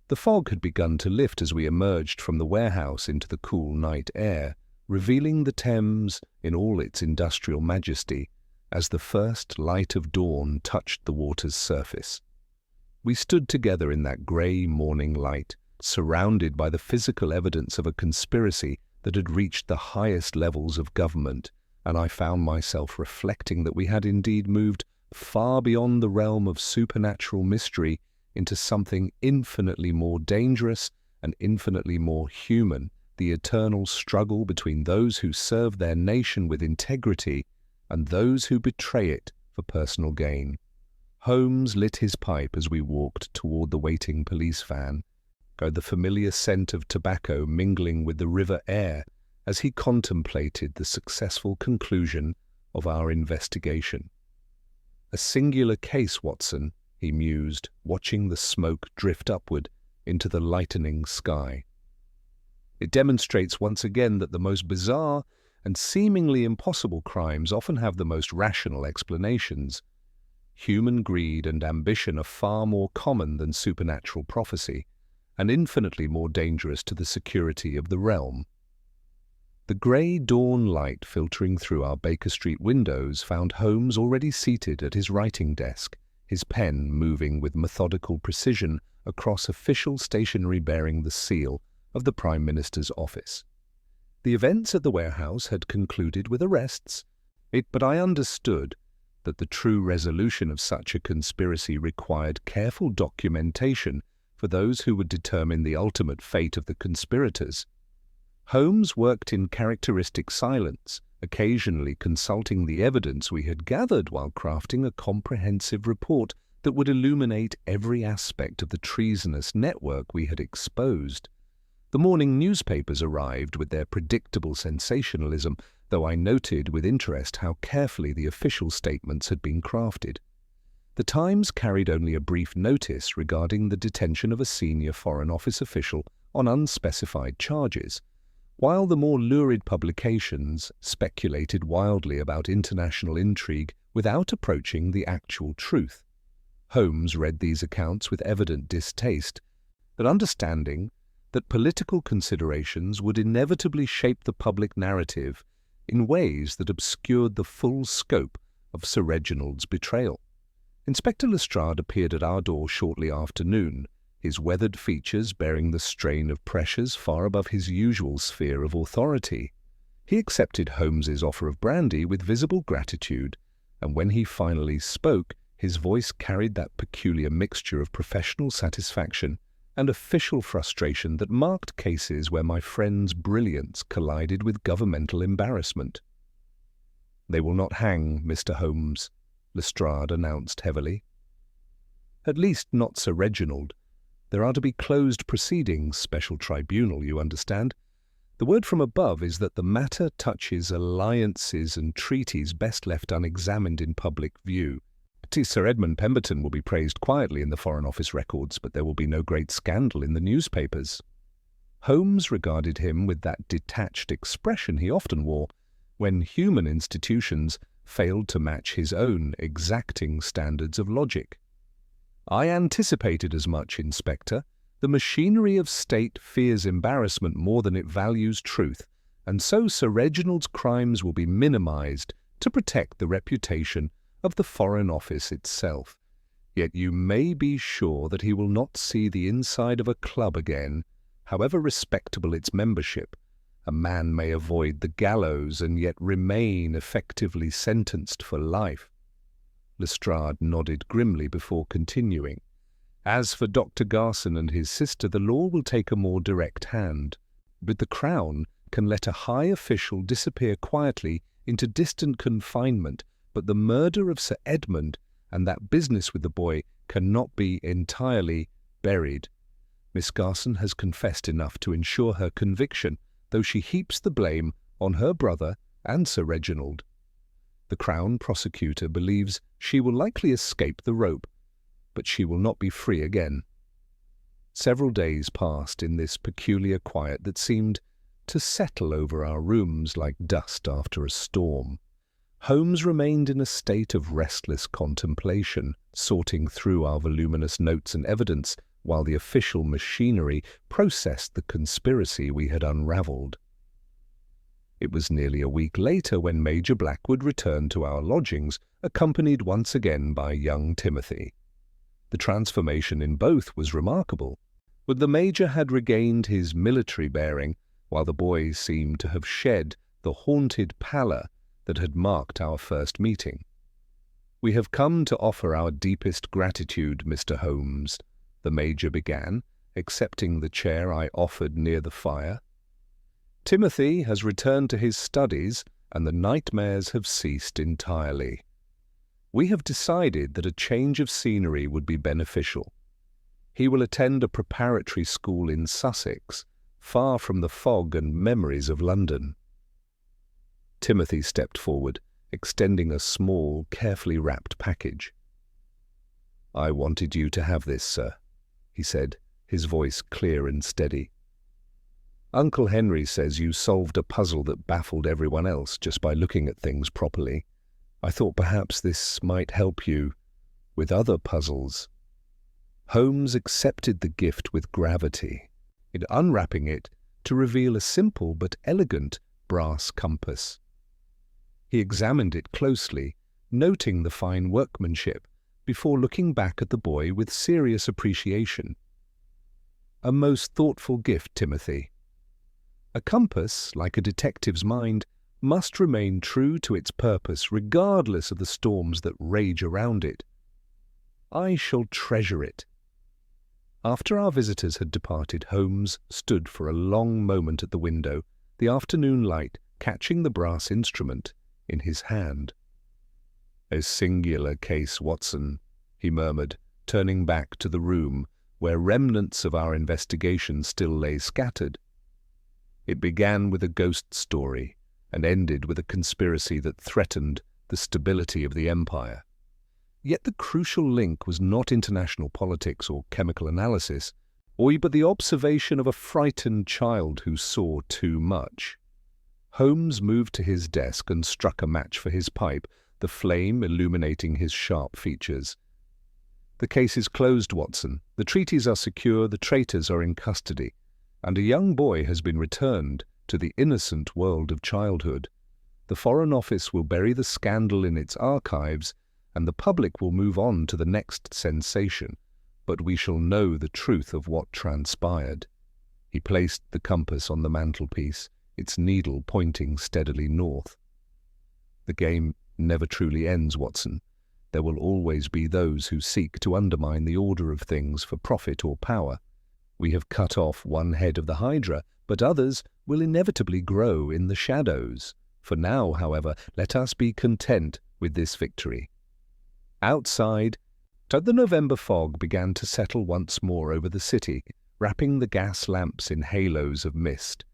The fog had begun to lift as we emerged from the warehouse into the cool night air, revealing the Thames in all its industrial majesty as the first light of dawn touched the water's surface. We stood together in that grey morning light, surrounded by the physical evidence of a conspiracy that had reached the highest levels of government, and I found myself reflecting that we had indeed moved far beyond the realm of supernatural mystery into something infinitely more dangerous and infinitely more human, the eternal struggle between those who serve their nation with integrity and those who betray it for personal gain. Holmes lit his pipe as we walked toward the waiting police van, the familiar scent of tobacco mingling with the river air as he contemplated the successful conclusion of our investigation. A singular case, Watson, he mused, watching the smoke drift upward into the lightening sky. It demonstrates once again that the most bizarre and seemingly impossible crimes often have the most rational explanations. Human greed and ambition are far more common than supernatural prophecy, and infinitely more dangerous to the security of the realm. The grey dawn light filtering through our Baker Street windows found Holmes already seated at his writing desk, his pen moving with methodical precision across official stationery bearing the seal of the Prime Minister's office. The events at the warehouse had concluded with arrests, but I understood that the true resolution of such a conspiracy required careful documentation for those who would determine the ultimate fate of the conspirators. Holmes worked in characteristic silence, occasionally consulting the evidence we had gathered while crafting a comprehensive report that would illuminate every aspect of the treasonous network we had exposed. The morning newspapers arrived with their predictable sensationalism, though I noted with interest how carefully the official statements had been crafted. The Times carried only a brief notice regarding the detention of a senior Foreign Office official on unspecified charges, while the more lurid publications speculated wildly about international intrigue without approaching the actual truth. Holmes read these accounts with evident distaste, but understanding that political considerations would inevitably shape the public narrative in ways that obscured the full scope of Sir Reginald's betrayal. Inspector Lestrade appeared at our door shortly after noon, his weathered features bearing the strain of pressures far above his usual sphere of authority. He accepted Holmes's offer of brandy with visible gratitude, and when he finally spoke, his voice carried that peculiar mixture of professional satisfaction and official frustration that marked cases where my friend's brilliance collided with governmental embarrassment. "They will not hang Mr. Holmes," Lestrade announced heavily. "At least not Sir Reginald. There are to be closed proceedings, special tribunal, you understand. The word from above is that the matter touches alliances and treaties best left unexamined in public view. Sir Edmund Pemberton will be praised quietly in the Foreign Office records, but there will be no great scandal in the newspapers." Holmes regarded him with that detached expression he often wore when human institutions failed to match his own exacting standards of logic. "I anticipated as much, Inspector. The machinery of state fears embarrassment more than it values truth, and so Sir Reginald's crimes will be minimized to protect the reputation of the Foreign Office itself. Yet you may be sure that he will not see the inside of a club again, however respectable its membership. A man may avoid the gallows and yet remain effectively sentenced for life." Lestrade nodded grimly before continuing. "As for Dr. Garson and his sister, the law will take a more direct hand. But the Crown can let a high official disappear quietly into distant confinement, but the murder of Sir Edmund and that business with the boy cannot be entirely buried. Miss Garson has confessed enough to ensure her conviction, though she heaps the blame on her brother and Sir Reginald. The Crown prosecutor believes she will likely escape the rope, but she will not be free again." Several days passed in this peculiar quiet that seemed to settle over our rooms like dust after a storm. Holmes remained in a state of restless contemplation, sorting through our voluminous notes and evidence while the official machinery processed the conspiracy we had unravelled. It was nearly a week later when Major Blackwood returned to our lodgings, accompanied once again by young Timothy. The transformation in both was remarkable, but the Major had regained his military bearing, while the boy seemed to have shed the haunted pallor that had marked our first meeting. "We have come to offer our deepest gratitude, Mr. Holmes," the Major began, accepting the chair I offered near the fire. "Timothy has returned to his studies, and the nightmares have ceased entirely. We have decided that a change of scenery would be beneficial. He will attend a preparatory school in Sussex, far from the fog and memories of London." Timothy stepped forward, extending a small, carefully wrapped package. "I wanted you to have this, sir," he said, his voice clear and steady. "Uncle Henry says you solved a puzzle that baffled everyone else just by looking at things properly. I thought perhaps this might help you with other puzzles." Holmes accepted the gift with gravity, in unwrapping it to reveal a simple but elegant brass compass. He examined it closely, noting the fine workmanship, before looking back at the boy with serious appreciation. "A most thoughtful gift, Timothy. A compass, like a detective's mind, must remain true to its purpose regardless of the storms that rage around it. I shall treasure it." After our visitors had departed, Holmes stood for a long moment at the window, the afternoon light catching the brass instrument in his hand. "A singular case, Watson," he murmured, turning back to the room where remnants of our investigation still lay scattered. "It began with a ghost story and ended with a conspiracy that threatened the stability of the empire. Yet the crucial link was not international politics or chemical analysis, but the observation of a frightened child who saw too much." Holmes moved to his desk and struck a match for his pipe, the flame illuminating his sharp features. "The case is closed, Watson. The treaties are secure, the traitors are in custody, and a young boy has been returned to the innocent world of childhood. The Foreign Office will bury the scandal in its archives, and the public will move on to the next sensation, but we shall know the truth of what transpired." He placed the compass on the mantelpiece, its needle pointing steadily north. "The game never truly ends, Watson. There will always be those who seek to undermine the order of things for profit or power. We have cut off one head of the Hydra, but others will inevitably grow in the shadows. For now, however, let us be content with this victory." Outside, the November fog began to settle once more over the city, wrapping the gas lamps in halos of mist.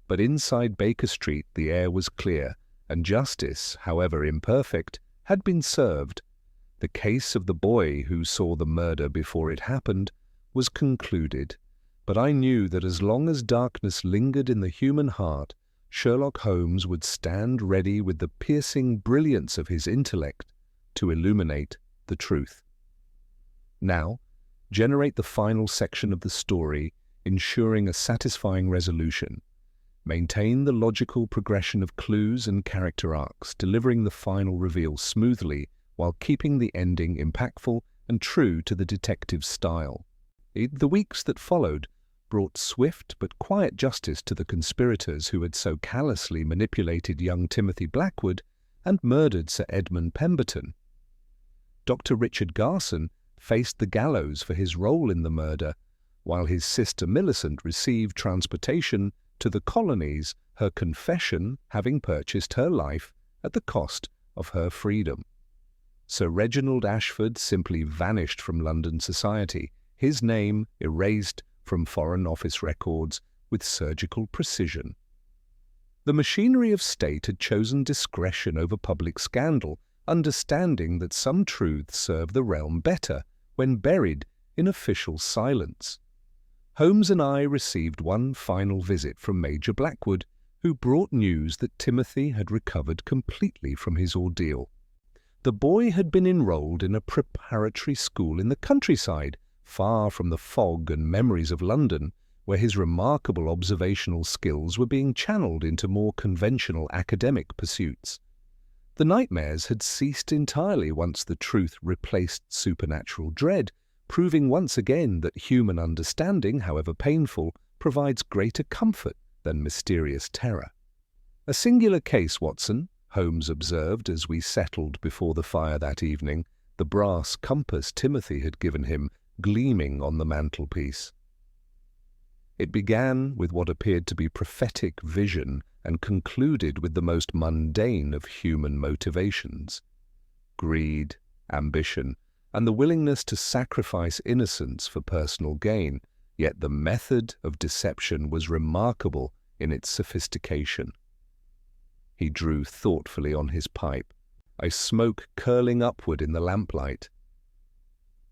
But inside Baker Street the air was clear, and justice, however imperfect, had been served. The case of the boy who saw the murder before it happened was concluded, but I knew that as long as darkness lingered in the human heart, Sherlock Holmes would stand ready with the piercing brilliance of his intellect to illuminate the truth. Now, generate the final section of the story, ensuring a satisfying resolution. Maintain the logical progression of clues and character arcs, delivering the final reveal smoothly while keeping the ending impactful and true to the detective's style. The weeks that followed brought swift but quiet justice to the conspirators who had so callously manipulated young Timothy Blackwood and murdered Sir Edmund Pemberton. Dr. Richard Garson faced the gallows for his role in the murder, while his sister Millicent received transportation to the colonies, her confession having purchased her life at the cost of her freedom. Sir Reginald Ashford simply vanished from London society, his name erased from Foreign Office records with surgical precision. The machinery of state had chosen discretion over public scandal, understanding that some truths serve the realm better when buried in official silence. Holmes and I received one final visit from Major Blackwood, who brought news that Timothy had recovered completely from his ordeal. The boy had been enrolled in a preparatory school in the countryside, far from the fog and memories of London, where his remarkable observational skills were being channeled into more conventional academic pursuits. The nightmares had ceased entirely once the truth replaced supernatural dread, proving once again that human understanding, however painful, provides greater comfort than mysterious terror. "A singular case, Watson," Holmes observed as we settled before the fire that evening, the brass compass Timothy had given him gleaming on the mantelpiece. It began with what appeared to be prophetic vision and concluded with the most mundane of human motivations: greed, ambition, and the willingness to sacrifice innocence for personal gain, yet the method of deception was remarkable in its sophistication. He drew thoughtfully on his pipe, smoke curling upward in the lamplight.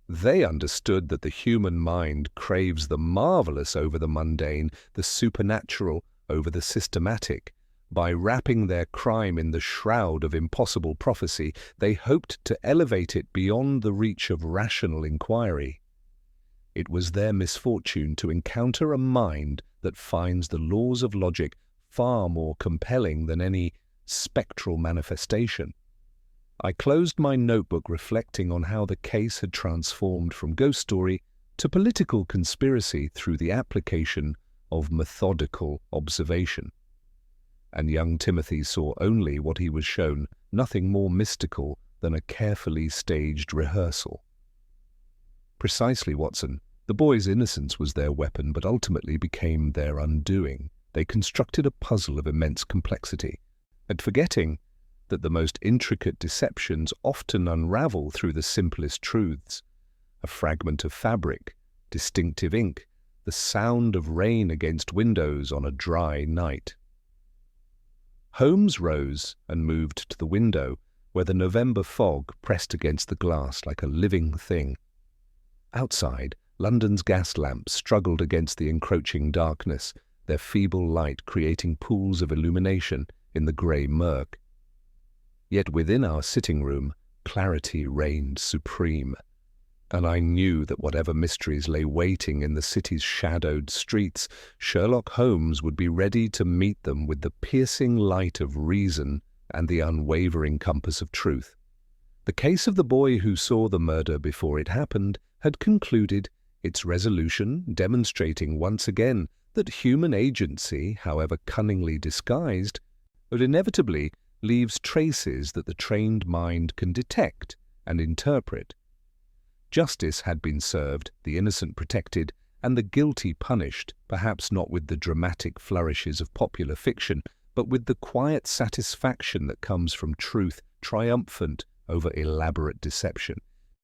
They understood that the human mind craves the marvelous over the mundane, the supernatural over the systematic. By wrapping their crime in the shroud of impossible prophecy, they hoped to elevate it beyond the reach of rational inquiry. It was their misfortune to encounter a mind that finds the laws of logic far more compelling than any spectral manifestation. I closed my notebook reflecting on how the case had transformed from ghost story to political conspiracy through the application of methodical observation. And young Timothy saw only what he was shown, nothing more mystical than a carefully staged rehearsal. Precisely, Watson. The boy's innocence was their weapon, but ultimately became their undoing. They constructed a puzzle of immense complexity, and forgetting that the most intricate deceptions often unravel through the simplest truths. A fragment of fabric, distinctive ink, the sound of rain against windows on a dry night. Holmes rose and moved to the window, where the November fog pressed against the glass like a living thing. Outside, London's gas lamps struggled against the encroaching darkness, their feeble light creating pools of illumination in the grey murk. Yet within our sitting room, clarity reigned supreme, and I knew that whatever mysteries lay waiting in the city's shadowed streets, Sherlock Holmes would be ready to meet them with the piercing light of reason and the unwavering compass of truth. The case of the boy who saw the murder before it happened had concluded, its resolution demonstrating once again that human agency, however cunningly disguised, would inevitably leaves traces that the trained mind can detect and interpret. Justice had been served, the innocent protected, and the guilty punished, perhaps not with the dramatic flourishes of popular fiction, but with the quiet satisfaction that comes from truth triumphant over elaborate deception.